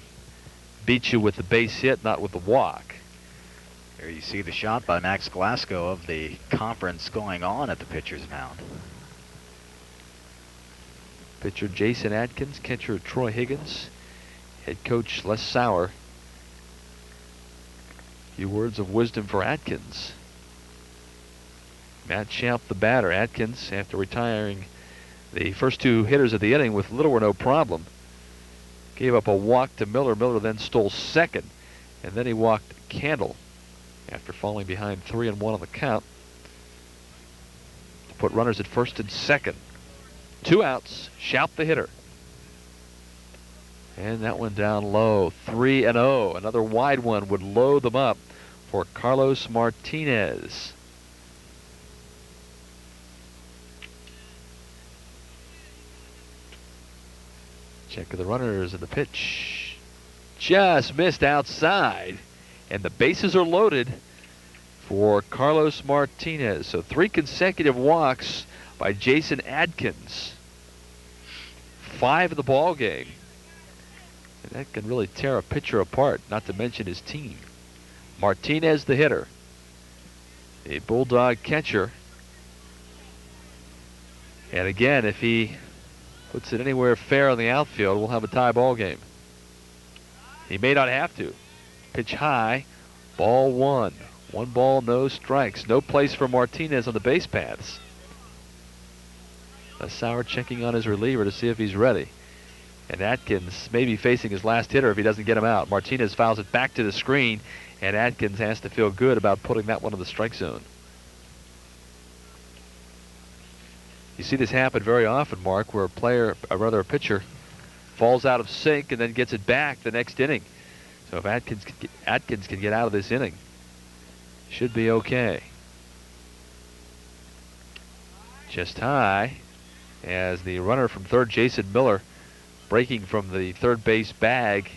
beat you with the base hit, not with the walk. Here you see the shot by Max Glasgow of the conference going on at the pitcher's mound. Pitcher Jason Adkins, catcher Troy Higgins, head coach Les Sauer. A few words of wisdom for Adkins. Matt Schaub, the batter. Adkins, after retiring the first 2 hitters of the inning with little or no problem, gave up a walk to Miller. Miller then stole second, and then he walked Candle after falling behind 3-1 on the count to put runners at first and second. 2 outs. Schaub the hitter. And that one down low. 3-0. Another wide one would load them up for Carlos Martinez. Check of the runners and the pitch. Just missed outside. And the bases are loaded for Carlos Martinez. So 3 consecutive walks by Jason Adkins. 5 of the ball game. And that can really tear a pitcher apart, not to mention his team. Martinez the hitter. The Bulldog catcher. And again, if he puts it anywhere fair on the outfield, we'll have a tie ball game. He may not have to. Pitch high, ball 1. 1 ball, no strikes. No place for Martinez on the base paths. Sauer checking on his reliever to see if he's ready. And Atkins may be facing his last hitter if he doesn't get him out. Martinez fouls it back to the screen, and Atkins has to feel good about putting that one in the strike zone. You see this happen very often, Mark, where a pitcher falls out of sync and then gets it back the next inning. So if Atkins can get out of this inning, should be okay. Just high as the runner from third, Jason Miller, breaking from the third base bag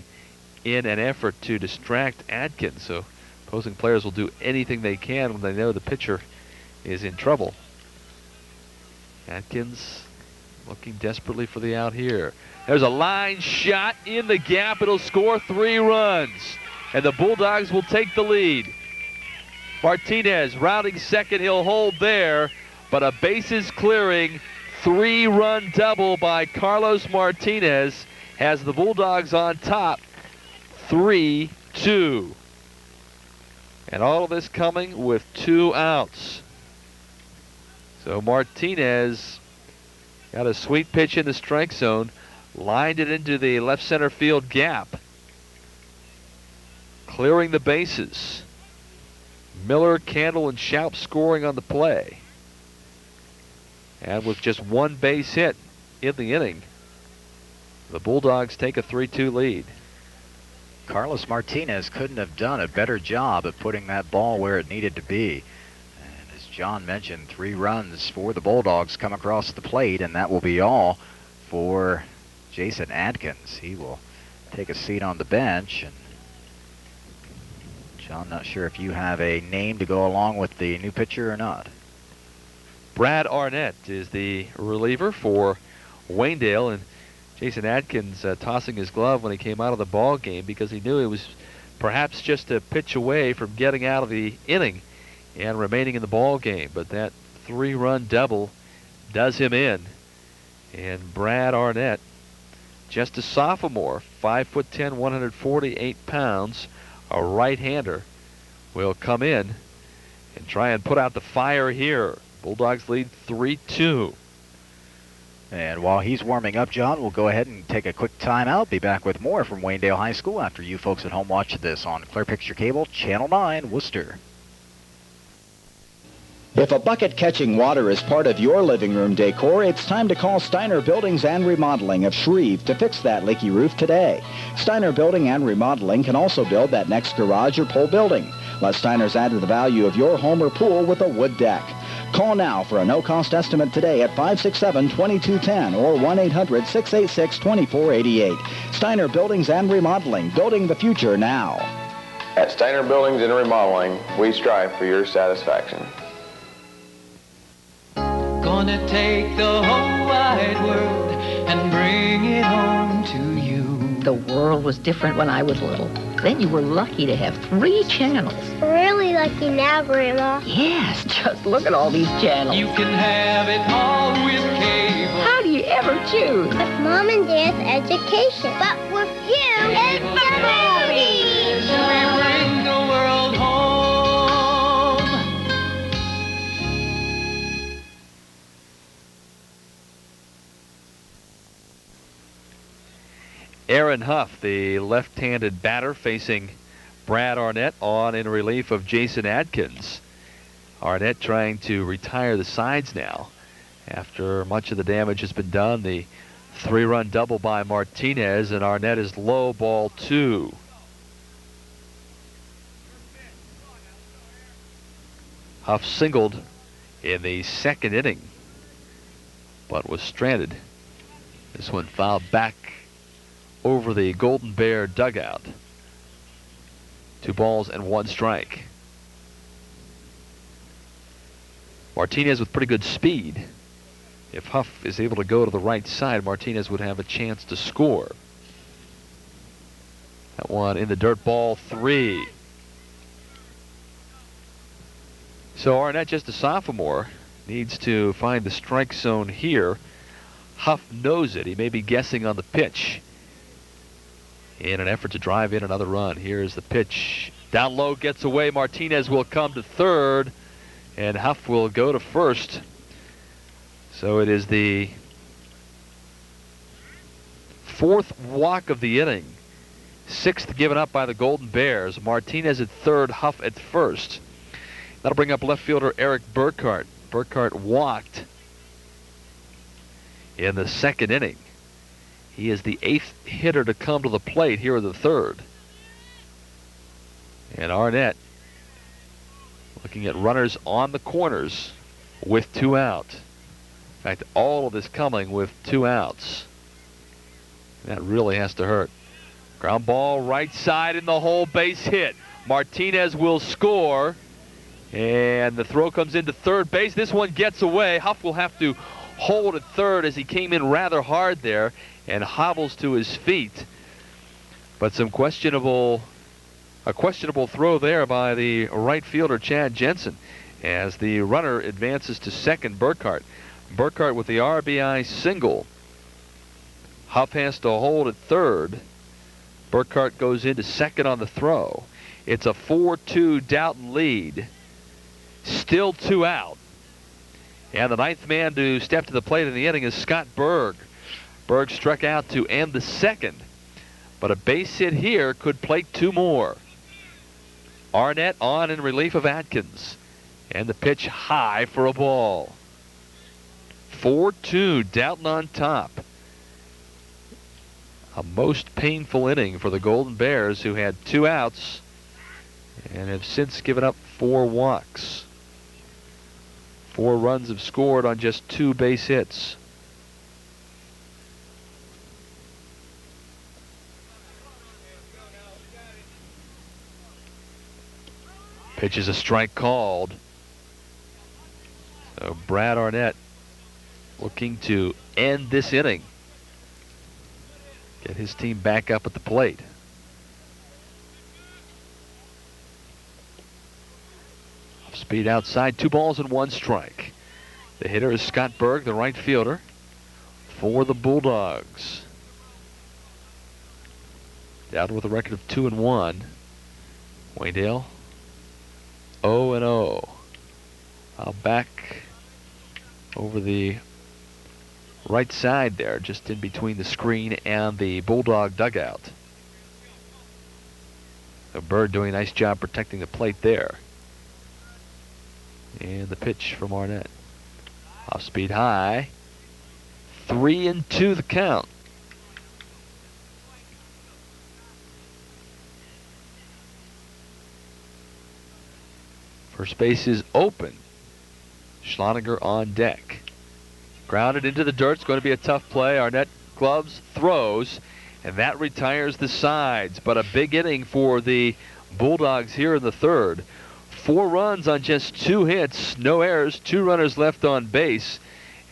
in an effort to distract Atkins. So opposing players will do anything they can when they know the pitcher is in trouble. Atkins looking desperately for the out here. There's a line shot in the gap. It'll score 3 runs, and the Bulldogs will take the lead. Martinez rounding second. He'll hold there, but a bases clearing 3-run double by Carlos Martinez has the Bulldogs on top 3-2. And all of this coming with 2 outs. So Martinez got a sweet pitch in the strike zone, lined it into the left center field gap, clearing the bases. Miller, Candle, and Schaup scoring on the play. And with just 1 base hit in the inning, the Bulldogs take a 3-2 lead. Carlos Martinez couldn't have done a better job of putting that ball where it needed to be. And as John mentioned, 3 runs for the Bulldogs come across the plate, and that will be all for Jason Atkins. He will take a seat on the bench. And John, not sure if you have a name to go along with the new pitcher or not. Brad Arnett is the reliever for Waynedale, and Jason Atkins tossing his glove when he came out of the ball game because he knew it was perhaps just a pitch away from getting out of the inning and remaining in the ball game. But that 3-run double does him in. And Brad Arnett, just a sophomore, 5'10", 148 pounds, a right-hander, will come in and try and put out the fire here. Bulldogs lead 3-2. And while he's warming up, John, we'll go ahead and take a quick timeout. Be back with more from Waynedale High School after you folks at home watch this on Clear Picture Cable, Channel 9, Worcester. If a bucket catching water is part of your living room decor, it's time to call Steiner Buildings and Remodeling of Shreve to fix that leaky roof today. Steiner Building and Remodeling can also build that next garage or pole building. Let Steiner's add to the value of your home or pool with a wood deck. Call now for a no-cost estimate today at 567-2210 or 1-800-686-2488. Steiner Buildings and Remodeling, building the future now. At Steiner Buildings and Remodeling, we strive for your satisfaction. Gonna take the whole wide world and bring it home to you. The world was different when I was little. Then you were lucky to have 3 channels. Really lucky now, Grandma. Yes, just look at all these channels. You can have it all with cable. How do you ever choose? With Mom and Dad's education. But with you, it's the movies. We bring the world home. Aaron Huff, the left-handed batter, facing Brad Arnett on in relief of Jason Atkins. Arnett trying to retire the sides now after much of the damage has been done. The 3-run double by Martinez, and Arnett is low, ball 2. Huff singled in the 2nd inning, but was stranded. This one fouled back over the Golden Bear dugout. 2 balls and 1 strike. Martinez with pretty good speed. If Huff is able to go to the right side, Martinez would have a chance to score. That one in the dirt, ball 3. So Arnett, just a sophomore, needs to find the strike zone here. Huff knows it. He may be guessing on the pitch in an effort to drive in another run. Here's the pitch Down low, gets away. Martinez will come to third, and Huff will go to first. So it is the fourth walk of the inning. Sixth given up by the Golden Bears. Martinez at third, Huff at first. That'll bring up left fielder Eric Burkhart. Burkhart walked in the second inning. He is the 8th hitter to come to the plate here in the third. And Arnett looking at runners on the corners with 2 out. In fact, all of this coming with 2 outs. That really has to hurt. Ground ball right side in the hole, base hit. Martinez will score. And the throw comes into third base. This one gets away. Huff will have to hold at third as he came in rather hard there and hobbles to his feet. But a questionable throw there by the right fielder Chad Jensen as the runner advances to second. Burkhart with the RBI single. Huff has to hold at third. Burkhart goes into second on the throw. It's a 4-2 Dalton lead. Still 2 out. And the 9th man to step to the plate in the inning is Scott Berg. Berg struck out to end the second, but a base hit here could plate 2 more. Arnett on in relief of Atkins, and the pitch high for a ball. 4-2, Dalton on top. A most painful inning for the Golden Bears, who had 2 outs and have since given up 4 walks. 4 runs have scored on just 2 base hits. Pitch is a strike called. So Brad Arnett looking to end this inning. Get his team back up at the plate. Off speed outside, 2 balls and 1 strike. The hitter is Scott Berg, the right fielder for the Bulldogs. Down with a record of 2-1. Waynedale 0-0. Back over the right side there, just in between the screen and the Bulldog dugout. So Bird doing a nice job protecting the plate there. And the pitch from Arnett. Off speed high. 3-2 the count. First base is open. Schloniger on deck. Grounded into the dirt. It's going to be a tough play. Arnett gloves, throws, and that retires the sides. But a big inning for the Bulldogs here in the third. 4 runs on just 2 hits, no errors, 2 runners left on base,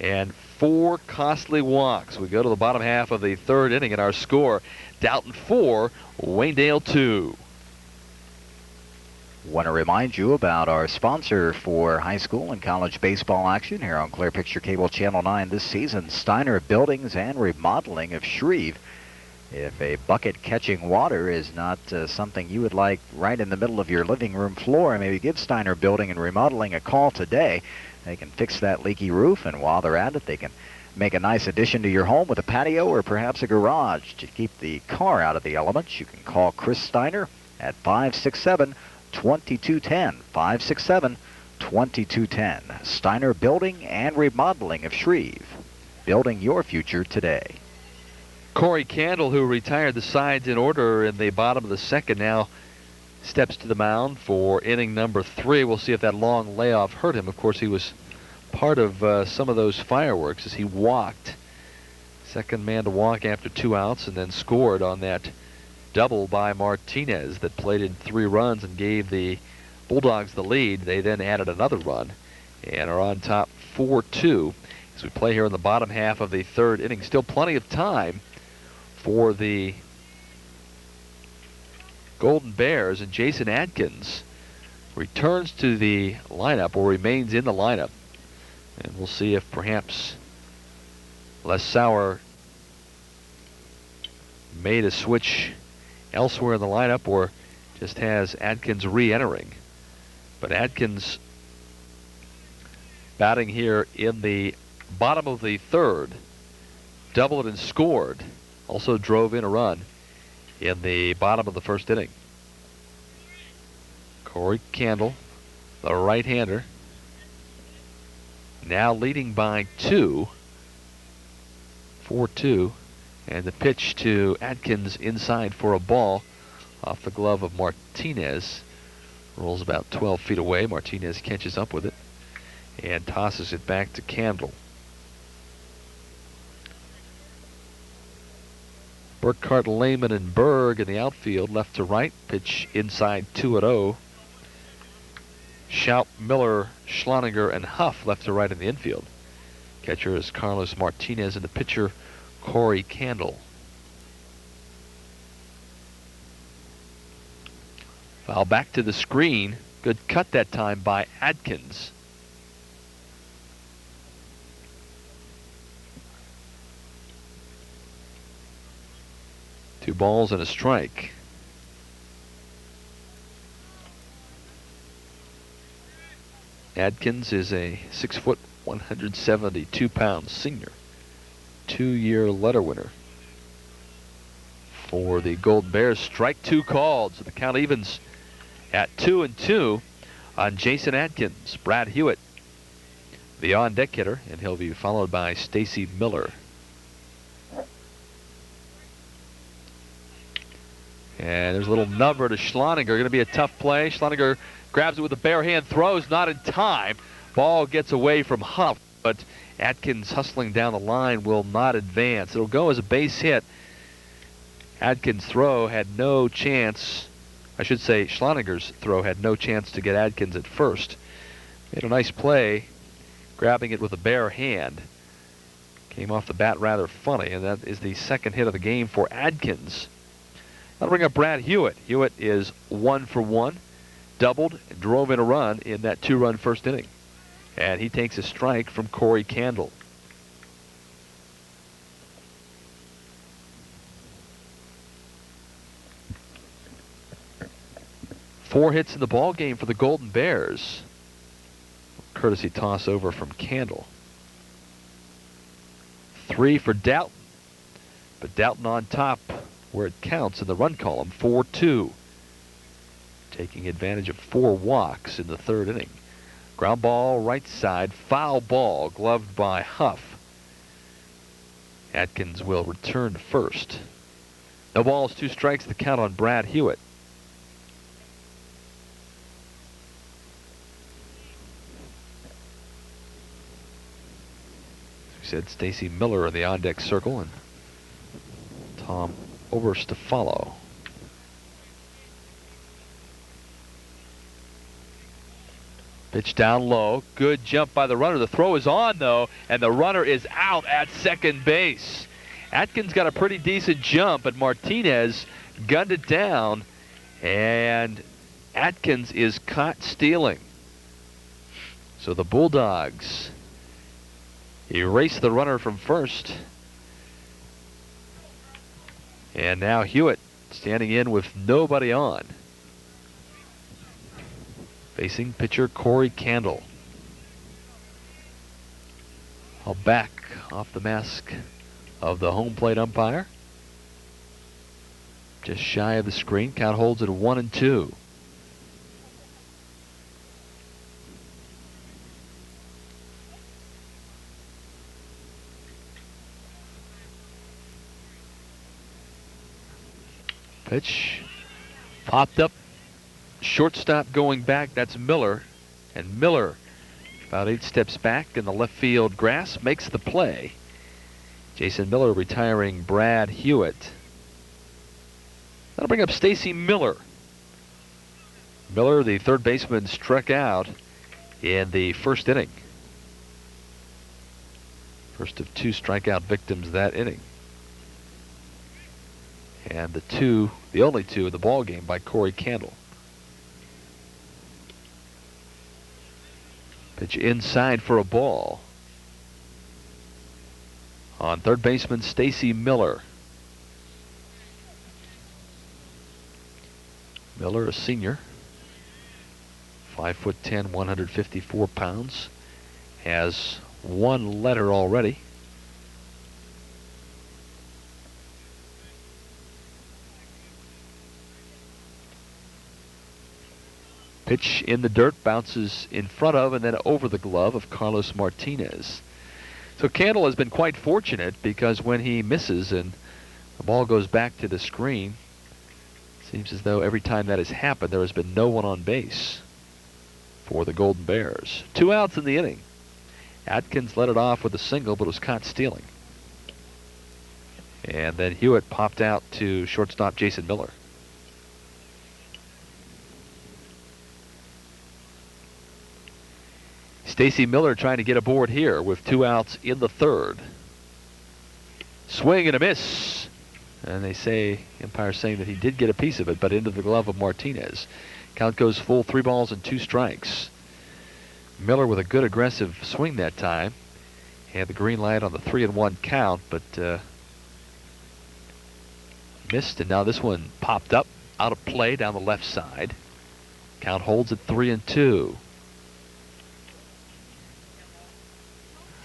and 4 costly walks. We go to the bottom half of the third inning, and our score, Dalton 4, Waynedale 2. Want to remind you about our sponsor for high school and college baseball action here on Clear Picture Cable Channel 9 this season, Steiner Buildings and Remodeling of Shreve. If a bucket catching water is not something you would like right in the middle of your living room floor, maybe give Steiner Building and Remodeling a call today. They can fix that leaky roof, and while they're at it, they can make a nice addition to your home with a patio or perhaps a garage to keep the car out of the elements. You can call Chris Steiner at 567-2210. 567-2210. Steiner Building and Remodeling of Shreve. Building your future today. Corey Candle, who retired the sides in order in the bottom of the second, now steps to the mound for inning number 3. We'll see if that long layoff hurt him. Of course, he was part of some of those fireworks as he walked. Second man to walk after 2 outs, and then scored on that double by Martinez that plated 3 runs and gave the Bulldogs the lead. They then added another run and are on top 4-2 as we play here in the bottom half of the third inning. Still plenty of time for the Golden Bears, and Jason Atkins returns to the lineup, or remains in the lineup, and we'll see if perhaps Les Sauer made a switch elsewhere in the lineup, or just has Adkins re-entering. But Adkins batting here in the bottom of the third, doubled and scored. Also drove in a run in the bottom of the first inning. Corey Candle, the right-hander, now leading by 2, 4-2, and the pitch to Adkins inside for a ball off the glove of Martinez. Rolls about 12 feet away. Martinez catches up with it and tosses it back to Candle. Burkhart, Lehman, and Berg in the outfield, left to right. Pitch inside 2-0. Schaup, Miller, Schloninger, and Huff left to right in the infield. Catcher is Carlos Martinez, and the pitcher Corey Candle. Foul back to the screen. Good cut that time by Adkins. Two balls and a strike. Adkins is a 6 foot, 172-pound senior, 2-year letter winner for the Golden Bears. Strike 2 called, so the count evens at 2-2 on Jason Adkins. Brad Hewitt, the on-deck hitter, and he'll be followed by Stacy Miller. And there's a little number to Schloninger. Going to be a tough play. Schloninger grabs it with a bare hand, throws not in time. Ball gets away from Huff, but Adkins hustling down the line will not advance. It'll go as a base hit. Adkins' throw had no chance. I should say Schloninger's throw had no chance to get Adkins at first. Made a nice play, grabbing it with a bare hand. Came off the bat rather funny, and that is the second hit of the game for Adkins. That'll bring up Brad Hewitt. Hewitt is 1 for 1, doubled, and drove in a run in that 2-run first inning. And he takes a strike from Corey Candle. Four hits in the ball game for the Golden Bears. Courtesy toss over from Candle. 3 for Dalton, but Dalton on top where it counts in the run column, 4-2. Taking advantage of 4 walks in the third inning. Ground ball right side, foul ball, gloved by Huff. Adkins will return to first. No balls, 2 strikes, the count on Brad Hewitt. As we said, Stacy Miller in the on-deck circle, and Tom Oberst to follow. Pitch down low. Good jump by the runner. The throw is on, though, and the runner is out at second base. Atkins got a pretty decent jump, but Martinez gunned it down, and Atkins is caught stealing. So the Bulldogs erase the runner from first. And now Hewitt standing in with nobody on. Facing pitcher Corey Candle. All back off the mask of the home plate umpire. Just shy of the screen. Count holds at 1-2. Pitch popped up, shortstop going back. That's Miller, and Miller about 8 steps back in the left field grass makes the play. Jason Miller retiring Brad Hewitt. That'll bring up Stacy Miller. Miller, the third baseman, struck out in the first inning. First of 2 strikeout victims that inning. And the only 2 in the ball game by Corey Candle. Pitch inside for a ball. On third baseman Stacy Miller. Miller, a senior, 5'10", 154 pounds, has one letter already. Pitch in the dirt, bounces in front of and then over the glove of Carlos Martinez. So Candle has been quite fortunate because when he misses and the ball goes back to the screen, it seems as though every time that has happened, there has been no one on base for the Golden Bears. 2 outs in the inning. Atkins led it off with a single, but was caught stealing. And then Hewitt popped out to shortstop Jason Miller. Stacy Miller trying to get aboard here with 2 outs in the third. Swing and a miss. And they say, umpire saying that he did get a piece of it, but into the glove of Martinez. Count goes full, 3 balls and 2 strikes. Miller with a good aggressive swing that time. Had the green light on the 3-1 count, but missed. And now this one popped up out of play down the left side. Count holds at 3-2.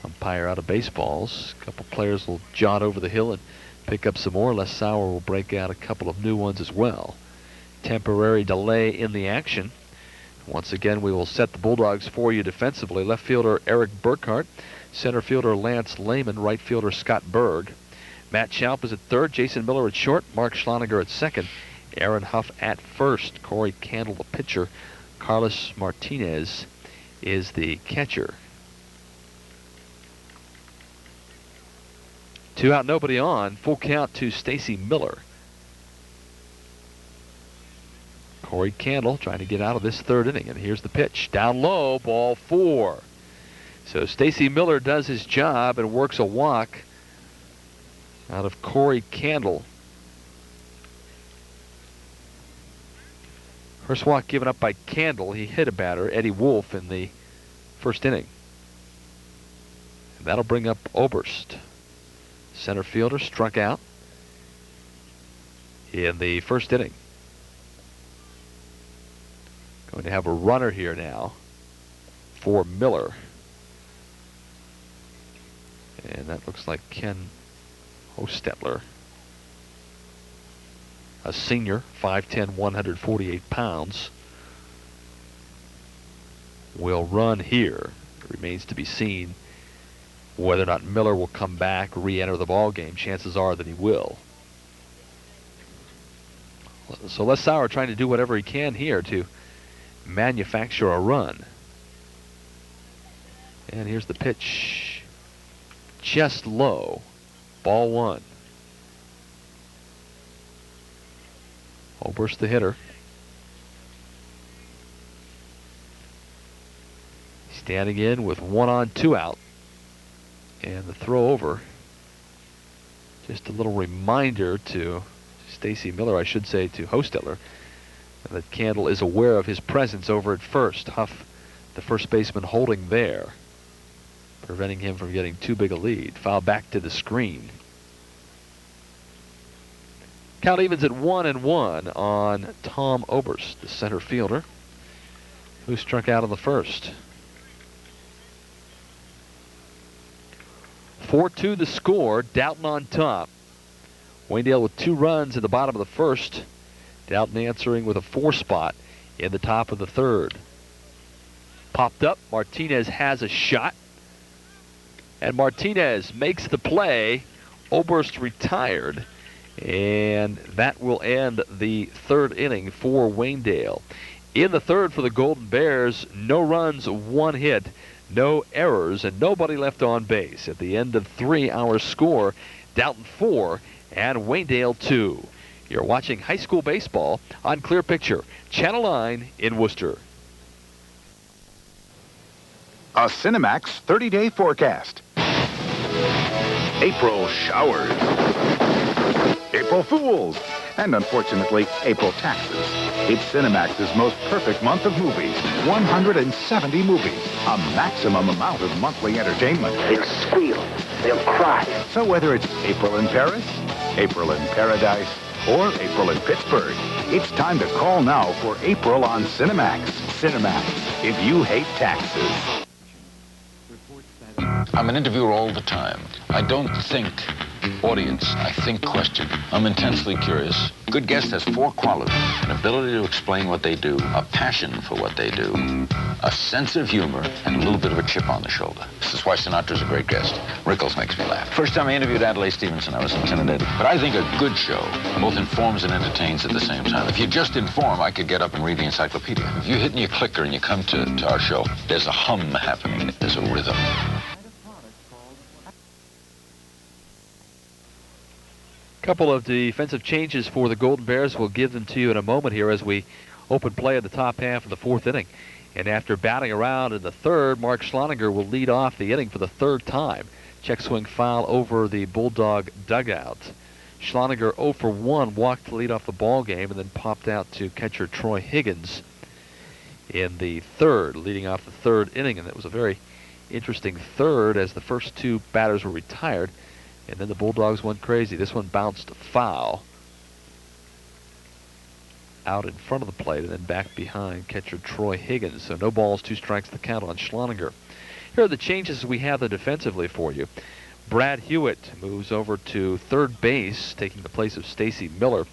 Umpire out of baseballs. A couple players will jaunt over the hill and pick up some more. Les Sauer will break out a couple of new ones as well. Temporary delay in the action. Once again, we will set the Bulldogs for you defensively. Left fielder Eric Burkhart, center fielder Lance Lehman, right fielder Scott Berg. Matt Schaub is at third, Jason Miller at short, Mark Schloniger at second, Aaron Huff at first, Corey Candle the pitcher, Carlos Martinez is the catcher. 2 out, nobody on. Full count to Stacy Miller. Corey Candle trying to get out of this third inning, and here's the pitch. Down low, ball 4. So Stacy Miller does his job and works a walk out of Corey Candle. First walk given up by Candle. He hit a batter, Eddie Wolf, in the first inning. And that'll bring up Oberst. Center fielder struck out in the first inning. Going to have a runner here now for Miller. And that looks like Ken Hostetler, a senior, 5'10", 148 pounds, will run here. It remains to be seen whether or not Miller will come back, re-enter the ball game. Chances are that he will. So Les Sauer trying to do whatever he can here to manufacture a run. And here's the pitch. Just low. Ball 1. Oberst the hitter. Standing in with 1 on, 2 out. And the throw over. Just a little reminder to Stacy Miller, I should say, to Hostetler, that Candle is aware of his presence over at first. Huff, the first baseman, holding there, preventing him from getting too big a lead. Foul back to the screen. Count evens at 1-1 on Tom Oberst, the center fielder, who struck out in the first. 4-2 the score. Dalton on top. Waynedale with 2 runs in the bottom of the first. Dalton answering with a 4 spot in the top of the third. Popped up. Martinez has a shot. And Martinez makes the play. Oberst retired. And that will end the third inning for Waynedale. In the third for the Golden Bears, no runs, 1 hit, no errors, and nobody left on base. At the end of 3, our score, Dalton 4 and Waynedale 2. You're watching high school baseball on Clear Picture, Channel 9 in Worcester. A Cinemax 30-day forecast. April showers. April Fools. And unfortunately, April taxes. It's Cinemax's most perfect month of movies. 170 movies. A maximum amount of monthly entertainment. They'll squeal. They'll cry. So whether it's April in Paris, April in Paradise, or April in Pittsburgh, It's time to call now for April on Cinemax. Cinemax, if you hate taxes. I'm an interviewer all the time. I don't think audience, I think question. I'm intensely curious. Good guest has 4 qualities: an ability to explain what they do, a passion for what they do, a sense of humor, and a little bit of a chip on the shoulder. This is why Sinatra's a great guest. Rickles makes me laugh. First time I interviewed Adlai Stevenson, I was intimidated. But I think a good show both informs and entertains at the same time. If you just inform, I could get up and read the encyclopedia. If you hit your clicker and you come to our show, there's a hum happening. There's a rhythm. Couple of defensive changes for the Golden Bears. We'll give them to you in a moment here as we open play in the top half of the 4th inning. And after batting around in the 3rd, Mark Schloninger will lead off the inning for the 3rd time. Check swing foul over the Bulldog dugout. Schloninger 0 for 1, walked to lead off the ball game and then popped out to catcher Troy Higgins in the 3rd, leading off the 3rd inning. And it was a very interesting 3rd as the first 2 batters were retired. And then the Bulldogs went crazy. This one bounced foul out in front of the plate and then back behind catcher Troy Higgins. So no balls, 2 strikes, the count on Schloninger. Here are the changes we have defensively for you. Brad Hewitt moves over to 3rd base, taking the place of Stacy Miller.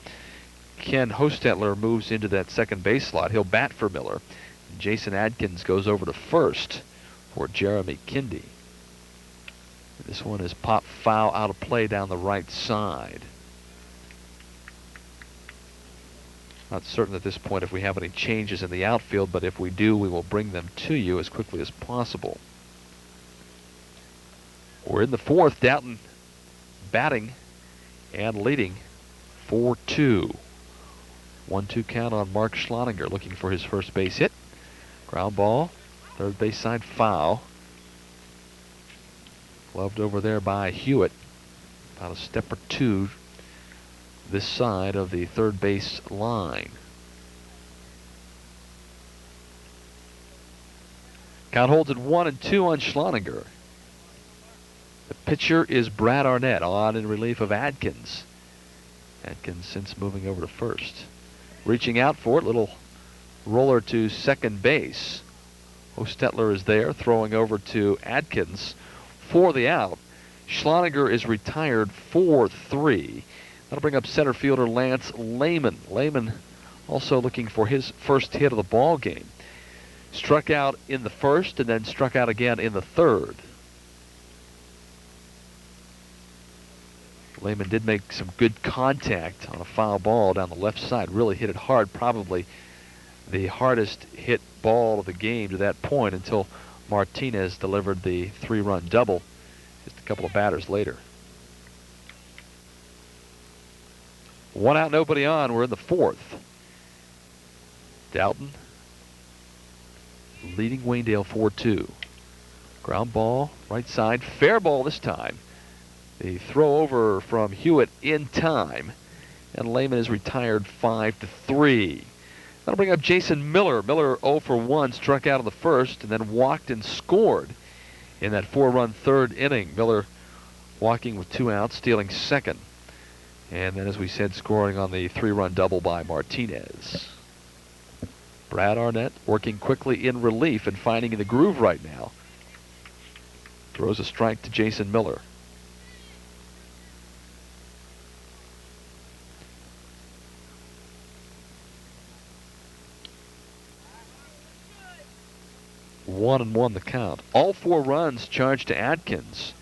Ken Hostetler moves into that 2nd base slot. He'll bat for Miller. Jason Adkins goes over to 1st for Jeremy Kindy. This one is pop foul out of play down the right side. Not certain at this point if we have any changes in the outfield, but if we do, we will bring them to you as quickly as possible. We're in the 4th. Dalton batting and leading 4-2. 1-2 count on Mark Schloninger, looking for his first base hit. Ground ball, 3rd base side foul. Gloved over there by Hewitt. About a step or 2 this side of the 3rd base line. Count holds at 1-2 on Schloninger. The pitcher is Brad Arnett, on in relief of Adkins. Adkins since moving over to 1st. Reaching out for it, little roller to 2nd base. Hostetler is there, throwing over to Adkins for the out. Schloninger is retired 4-3. That'll bring up center fielder Lance Lehman. Lehman also looking for his first hit of the ball game. Struck out in the 1st and then struck out again in the 3rd. Lehman did make some good contact on a foul ball down the left side. Really hit it hard, probably the hardest hit ball of the game to that point until Martinez delivered the 3-run double just a couple of batters later. 1 out, nobody on. We're in the 4th. Dalton leading Waynedale 4-2. Ground ball, right side, fair ball this time. The throw over from Hewitt in time, and Lehman is retired 5-3. That'll bring up Jason Miller. Miller 0 for 1, struck out in the 1st, and then walked and scored in that 4-run 3rd inning. Miller walking with 2 outs, stealing 2nd. And then, as we said, scoring on the 3-run double by Martinez. Brad Arnett working quickly in relief and finding in the groove right now. Throws a strike to Jason Miller. One and 1 the count. All 4 runs charged to Adkins.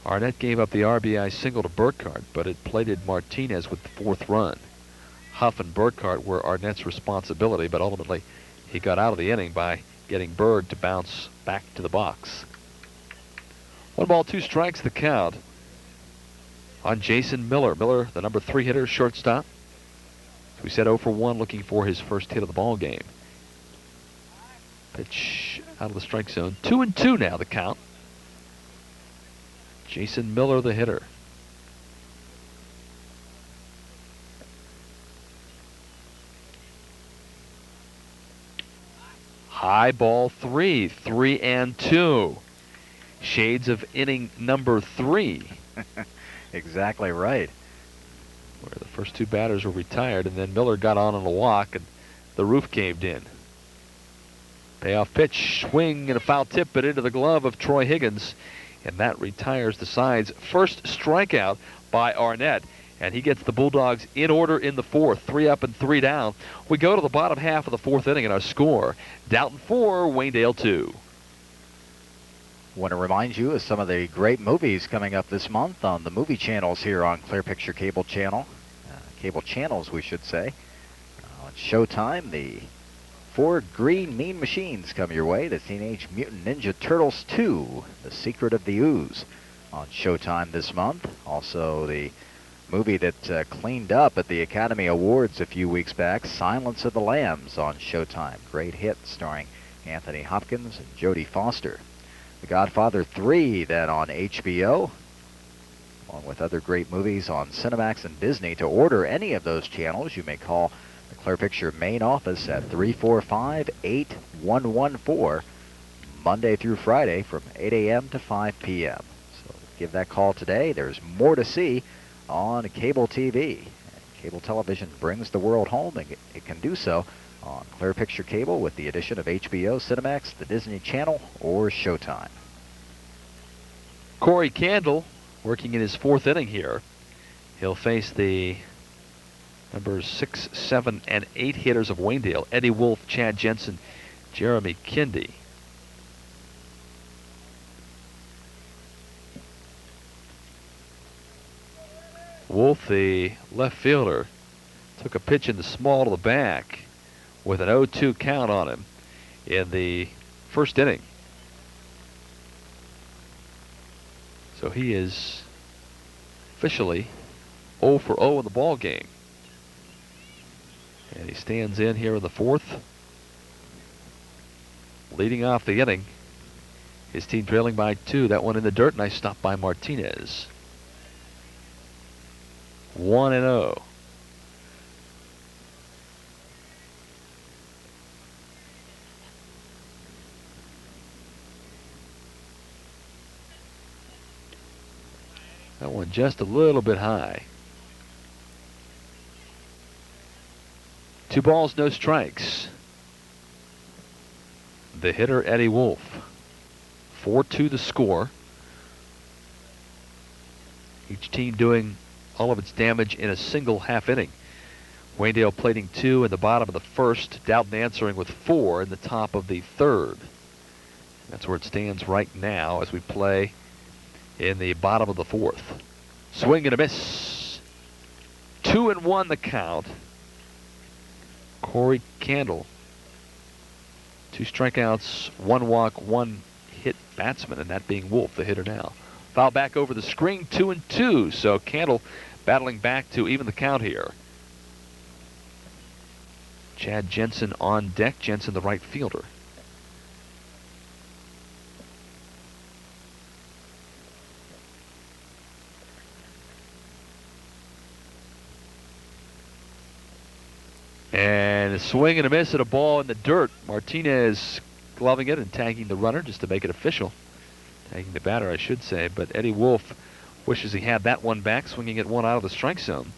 Arnett gave up the RBI single to Burkhardt, but it plated Martinez with the 4th run. Huff and Burkhardt were Arnett's responsibility, but ultimately he got out of the inning by getting Berg to bounce back to the box. 1 ball, 2 strikes the count on Jason Miller. Miller, the number 3 hitter, shortstop. As we said, 0 for 1, looking for his first hit of the ball game. Pitch out of the strike zone. 2-2 now the count. Jason Miller, the hitter. High ball 3, 3-2. Shades of inning number 3. Exactly right. where the first two batters were retired, and then Miller got on a walk, and the roof caved in. Payoff pitch, swing, and a foul tip, but into the glove of Troy Higgins, and that retires the side's first strikeout by Arnett. And he gets the Bulldogs in order in the fourth, 3 up and 3 down. We go to the bottom half of the fourth inning, and our score, Dalton 4, Waynedale 2. Want to remind you of some of the great movies coming up this month on the movie channels here on Clear Picture Cable Channel. Cable channels, we should say. On Showtime, the 4 Green Mean Machines come your way. The Teenage Mutant Ninja Turtles 2, The Secret of the Ooze, on Showtime this month. Also, the movie that cleaned up at the Academy Awards a few weeks back, Silence of the Lambs, on Showtime. Great hit starring Anthony Hopkins and Jodie Foster. The Godfather 3, then on HBO, along with other great movies on Cinemax and Disney. To order any of those channels, you may call the Clear Picture main office at 345-8114, Monday through Friday from 8 a.m. to 5 p.m. So give that call today. There's more to see on cable TV. Cable television brings the world home, and it can do so on Clear Picture Cable with the addition of HBO, Cinemax, the Disney Channel, or Showtime. Corey Candle working in his fourth inning here. He'll face the numbers 6, 7, and 8 hitters of Waynedale: Eddie Wolf, Chad Jensen, Jeremy Kindy. Wolf, the left fielder, took a pitch in the small to the back with an 0-2 count on him in the first inning. So he is officially 0 for 0 in the ball game. And he stands in here in the fourth, leading off the inning. His team trailing by 2. That one in the dirt. Nice stop by Martinez. 1-0. That one just a little bit high. 2 balls, no strikes. The hitter, Eddie Wolf. 4-2 the score. Each team doing all of its damage in a single half inning. Waynedale plating 2 in the bottom of the first. Dalton answering with 4 in the top of the third. That's where it stands right now as we play in the bottom of the fourth. Swing and a miss. 2-1 the count. Corey Candle. 2 strikeouts, 1 walk, 1 hit batsman, and that being Wolf, the hitter now. Foul back over the screen, 2-2. So Candle battling back to even the count here. Chad Jensen on deck. Jensen, the right fielder. And a swing and a miss at a ball in the dirt. Martinez gloving it and tagging the runner just to make it official. Tagging the batter, I should say. But Eddie Wolf wishes he had that one back, swinging at one out of the strike zone.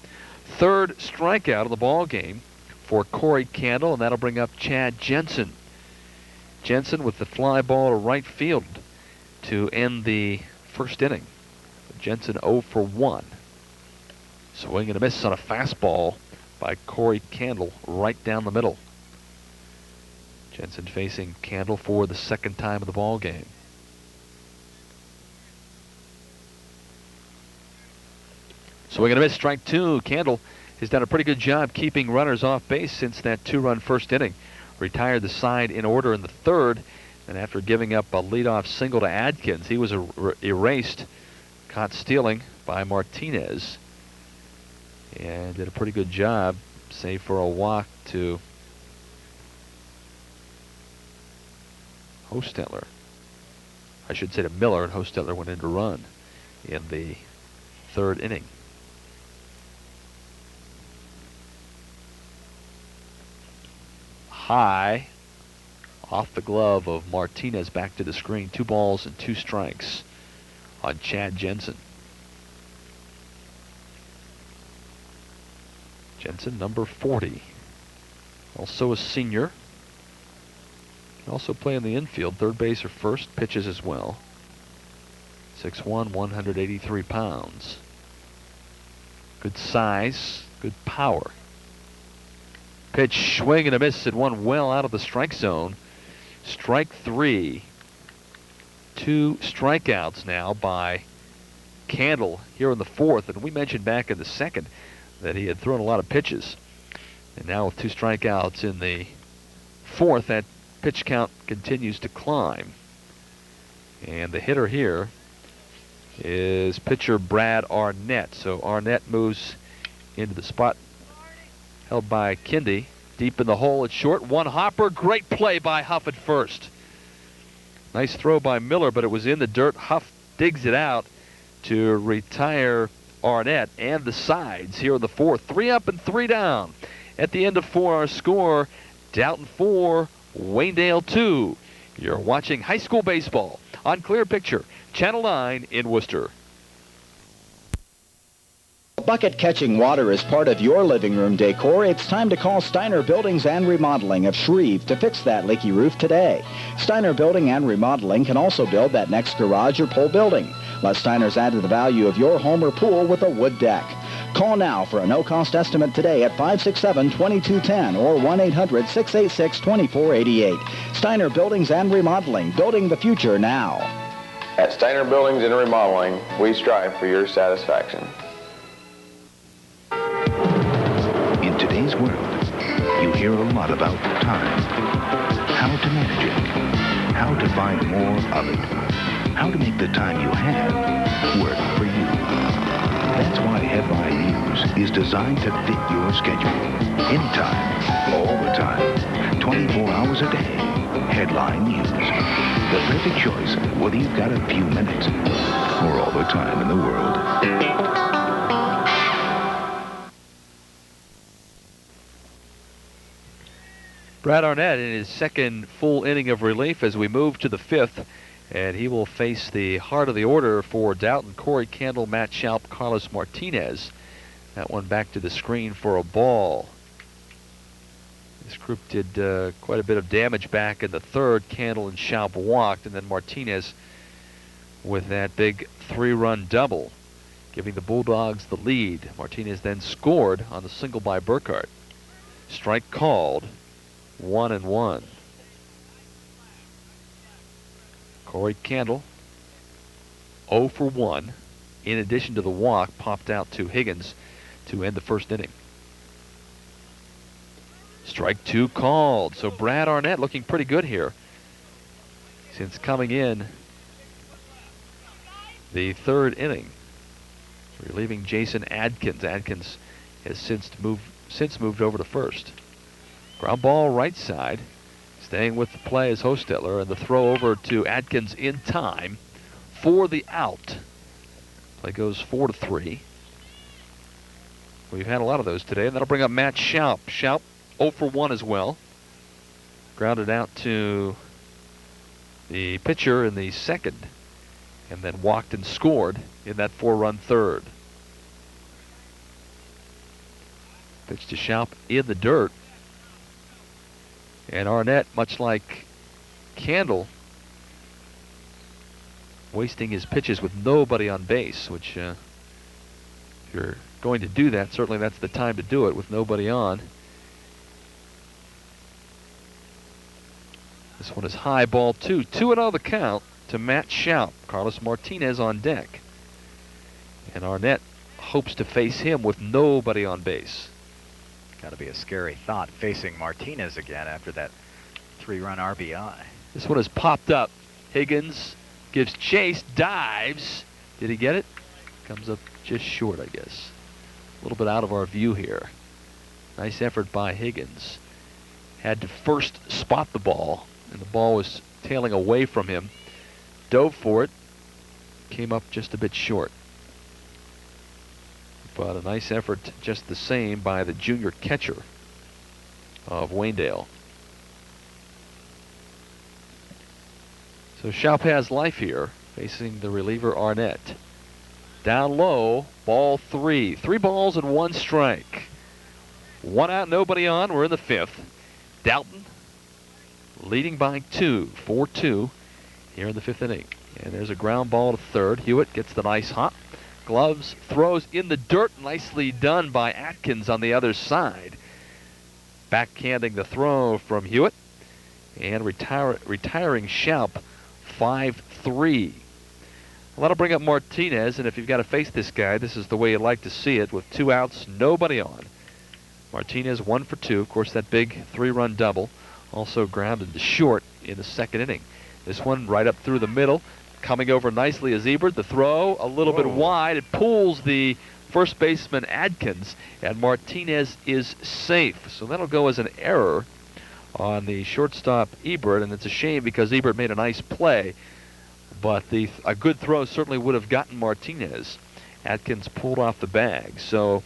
Third strikeout of the ball game for Corey Candle, and that'll bring up Chad Jensen. Jensen with the fly ball to right field to end the first inning. Jensen 0 for 1. Swing and a miss on a fastball by Corey Candle right down the middle. Jensen facing Candle for the second time of the ball game. Swing and a miss, strike 2. Candle has done a pretty good job keeping runners off base since that 2-run first inning. Retired the side in order in the third, and after giving up a leadoff single to Adkins, he was erased, caught stealing by Martinez, and did a pretty good job, save for a walk to Hostetler. I should say to Miller, and Hostetler went in to run in the third inning. High off the glove of Martinez back to the screen. 2 balls and 2 strikes on Chad Jensen. Jensen, number 40. Also a senior. Can also play in the infield, third base or first, pitches as well. 6'1", 183 pounds. Good size, good power. Pitch, swing and a miss. It went well out of the strike zone. Strike 3. 2 strikeouts now by Candle here in the fourth. And we mentioned back in the second that he had thrown a lot of pitches. And now with 2 strikeouts in the fourth, that pitch count continues to climb. And the hitter here is pitcher Brad Arnett. So Arnett moves into the spot held by Kindy. Deep in the hole, it's short. One hopper, great play by Huff at first. Nice throw by Miller, but it was in the dirt. Huff digs it out to retire Arnett and the sides here in the fourth. 3 up and 3 down. At the end of 4, our score, Dalton 4, Waynedale 2. You're watching high school baseball on Clear Picture, Channel 9 in Worcester. Bucket catching water is part of your living room decor. It's time to call Steiner Buildings and Remodeling of Shreve to fix that leaky roof today. Steiner Building and Remodeling can also build that next garage or pole building. Let Steiner's add to the value of your home or pool with a wood deck. Call now for a no-cost estimate today at 567-2210 or 1-800-686-2488. Steiner Buildings and Remodeling, building the future now. At Steiner Buildings and Remodeling, we strive for your satisfaction. In today's world, you hear a lot about time, how to manage it, how to find more of it, how to make the time you have work for you. That's why Headline News is designed to fit your schedule. Anytime, all the time, 24 hours a day. Headline News. The perfect choice, whether you've got a few minutes or all the time in the world. Brad Arnett in his second full inning of relief as we move to the 5th. And he will face the heart of the order for Dalton. Corey Candle, Matt Schaub, Carlos Martinez. That one back to the screen for a ball. This group did quite a bit of damage back in the 3rd. Candle and Schaub walked, and then Martinez with that big 3-run double, giving the Bulldogs the lead. Martinez then scored on the single by Burkhardt. Strike called, 1-1. Corey Candle, 0 for 1. In addition to the walk, popped out to Higgins to end the first inning. Strike 2 called. So Brad Arnett looking pretty good here since coming in the 3rd inning, relieving Jason Adkins. Adkins has since moved over to first. Ground ball right side. Staying with the play is Hostetler, and the throw over to Adkins in time for the out. Play goes 4-3. We've had a lot of those today, and that'll bring up Matt Schaub. Schaub 0 for 1 as well. Grounded out to the pitcher in the 2nd, and then walked and scored in that 4-run 3rd. Pitch to Schaub in the dirt. And Arnett, much like Candle, wasting his pitches with nobody on base, which if you're going to do that, certainly that's the time to do it with nobody on. This one is high, ball 2. 2-0 the count to Matt Schaub. Carlos Martinez on deck. And Arnett hopes to face him with nobody on base. Got to be a scary thought facing Martinez again after that 3-run RBI. This one has popped up. Higgins gives chase, dives. Did he get it? Comes up just short, I guess. A little bit out of our view here. Nice effort by Higgins. Had to first spot the ball, and the ball was tailing away from him. Dove for it. Came up just a bit short. But a nice effort just the same by the junior catcher of Waynedale. So Schaub has life here, facing the reliever Arnett. Down low, ball 3. 3 balls and 1 strike. One out, nobody on. We're in the 5th. Dalton leading by 2, 4-2 here in the 5th inning. And there's a ground ball to third. Hewitt gets the nice hop. Gloves, throws in the dirt. Nicely done by Atkins on the other side. Backhanding the throw from Hewitt. And retiring Schaup 5-3. Well, that'll bring up Martinez, and if you've got to face this guy, this is the way you'd like to see it, with 2 outs, nobody on. Martinez 1 for 2. Of course, that big 3-run double also grounded to short in the 2nd inning. This one right up through the middle. Coming over nicely is Ebert. The throw a little bit wide. It pulls the first baseman Adkins, and Martinez is safe. So that'll go as an error on the shortstop Ebert, and it's a shame because Ebert made a nice play, but a good throw certainly would have gotten Martinez. Atkins pulled off the bag. So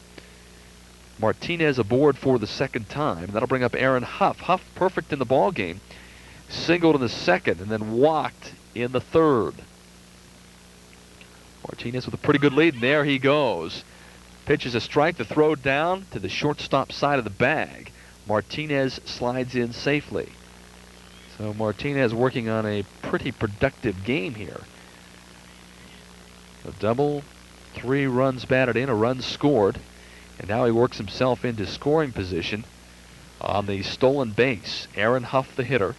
Martinez aboard for the 2nd time. That'll bring up Aaron Huff. Huff perfect in the ball game. Singled in the 2nd and then walked in the 3rd. Martinez with a pretty good lead, and there he goes. Pitches a strike, the throw down to the shortstop side of the bag. Martinez slides in safely. So Martinez working on a pretty productive game here. A double, 3 runs batted in, a run scored, and now he works himself into scoring position on the stolen base. Aaron Huff, the hitter.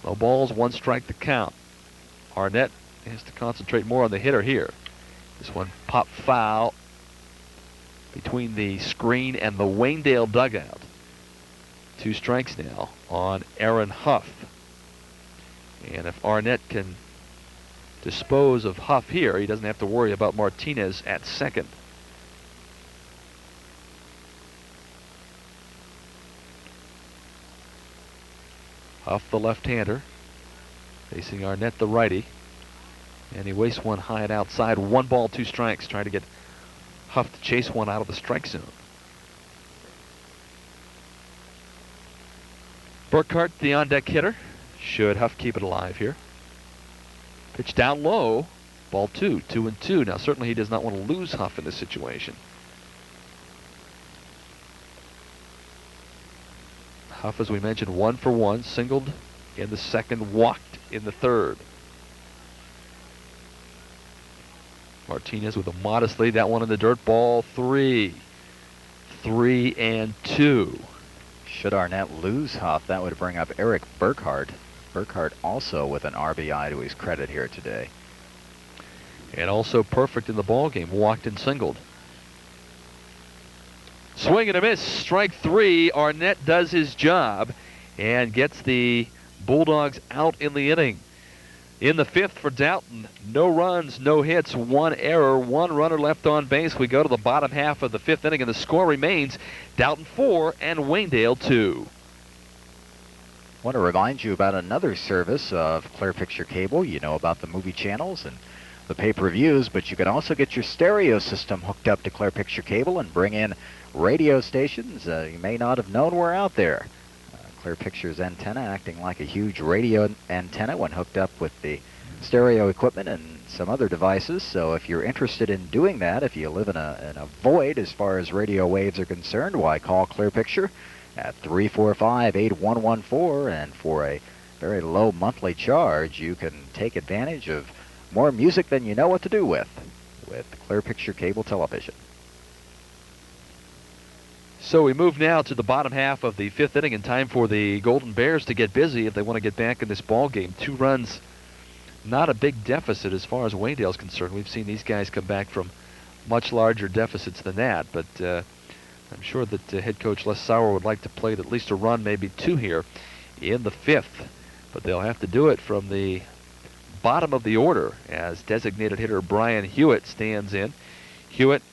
No balls, 1 strike to count. Arnett has to concentrate more on the hitter here. This one popped foul between the screen and the Waynedale dugout. 2 strikes now on Aaron Huff. And if Arnett can dispose of Huff here, he doesn't have to worry about Martinez at 2nd. Huff, the left-hander, facing Arnett, the righty. And he wastes one high and outside. 1 ball, 2 strikes, trying to get Huff to chase one out of the strike zone. Burkhart, the on-deck hitter. Should Huff keep it alive here? Pitch down low. Ball 2, 2-2. Now, certainly he does not want to lose Huff in this situation. Huff, as we mentioned, 1 for 1. Singled in the 2nd, walked in the 3rd. Martinez with a modest lead. That one in the dirt. Ball 3. 3-2. Should Arnett lose Huff, that would bring up Eric Burkhart. Burkhart also with an RBI to his credit here today. And also perfect in the ball game. Walked and singled. Swing and a miss. Strike 3. Arnett does his job and gets the Bulldogs out in the inning. In the 5th for Dalton, no runs, no hits, 1 error, 1 runner left on base. We go to the bottom half of the 5th inning, and the score remains Dalton 4 and Waynedale 2. I want to remind you about another service of Clear Picture Cable. You know about the movie channels and the pay-per-views, but you can also get your stereo system hooked up to Clear Picture Cable and bring in radio stations you may not have known were out there. Clear Picture's antenna acting like a huge radio antenna when hooked up with the stereo equipment and some other devices. So if you're interested in doing that, if you live in a void as far as radio waves are concerned, why call Clear Picture at 345-8114, and for a very low monthly charge, you can take advantage of more music than you know what to do with Clear Picture Cable Television. So we move now to the bottom half of the 5th inning, in time for the Golden Bears to get busy if they want to get back in this ball game. 2 runs, not a big deficit as far as Waynedale's concerned. We've seen these guys come back from much larger deficits than that, but I'm sure that head coach Les Sauer would like to play at least a run, maybe 2 here in the 5th. But they'll have to do it from the bottom of the order as designated hitter Brian Hewitt stands in. Hewitt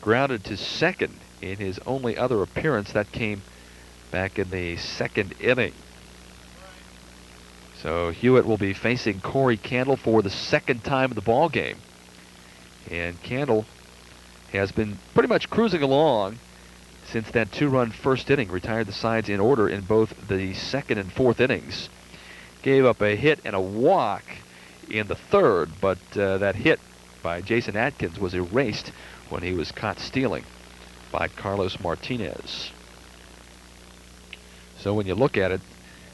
grounded to 2nd in his only other appearance. That came back in the 2nd inning. So Hewitt will be facing Corey Candle for the 2nd time in the ball game. And Candle has been pretty much cruising along since that 2-run first inning. Retired the sides in order in both the 2nd and 4th innings. Gave up a hit and a walk in the 3rd, but that hit by Jason Atkins was erased when he was caught stealing. by Carlos Martinez. So when you look at it,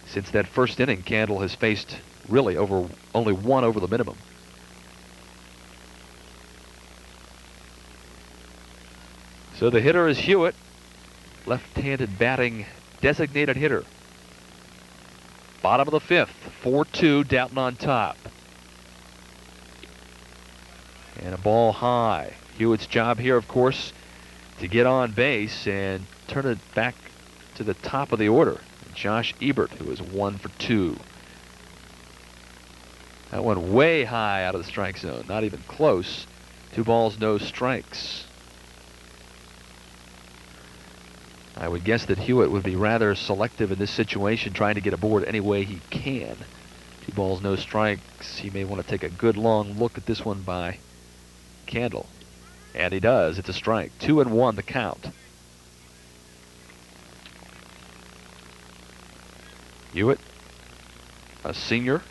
since that first inning, Candle has faced really only one over the minimum. So the hitter is Hewitt, left-handed batting designated hitter. Bottom of the fifth, 4-2, Dalton on top. And a ball high. Hewitt's job here, of course, to get on base and turn it back to the top of the order. Josh Ebert, who is 1 for 2. That went way high out of the strike zone, not even close. 2 balls, no strikes. I would guess that Hewitt would be rather selective in this situation, trying to get aboard any way he can. 2 balls, no strikes. He may want to take a good long look at this one by Candle. And he does. It's a strike. 2-1 the count. Hewitt, a senior,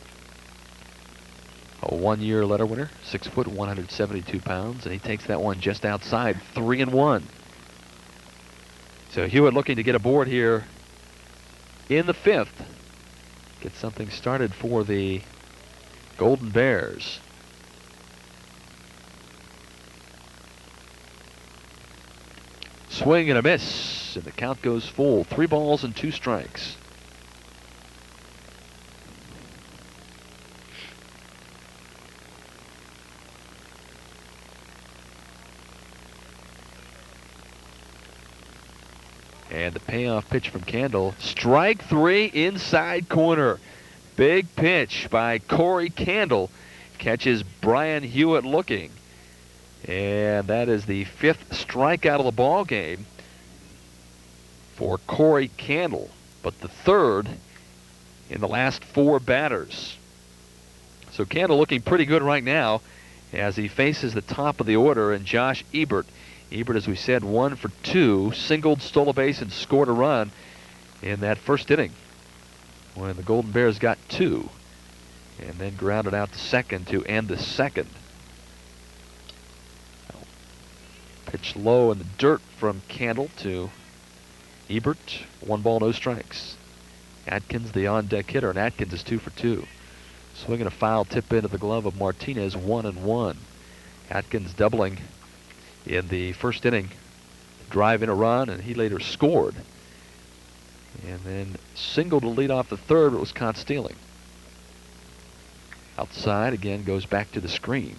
a 1-year letter winner, 6 foot, 172 pounds, and he takes that one just outside, 3-1. So Hewitt looking to get aboard here in the fifth. Get something started for the Golden Bears. Swing and a miss, and the count goes full. 3 balls and 2 strikes. And the payoff pitch from Candle. Strike 3, inside corner. Big pitch by Corey Candle. Catches Brian Hewitt looking. And that is the 5th strikeout of the ball game for Corey Candle, but the 3rd in the last 4 batters. So Candle looking pretty good right now as he faces the top of the order, and Josh Ebert. Ebert, as we said, 1 for 2, singled, stole a base, and scored a run in that first inning when the Golden Bears got 2, and then grounded out to second to end the second. Pitch low in the dirt from Candle to Ebert. 1 ball, no strikes. Atkins, the on-deck hitter, and Atkins is 2 for 2. Swinging a foul tip into the glove of Martinez, 1-1. Atkins doubling in the first inning, drive in a run, and he later scored. And then singled to lead off the 3rd, but was caught stealing. Outside again, goes back to the screen.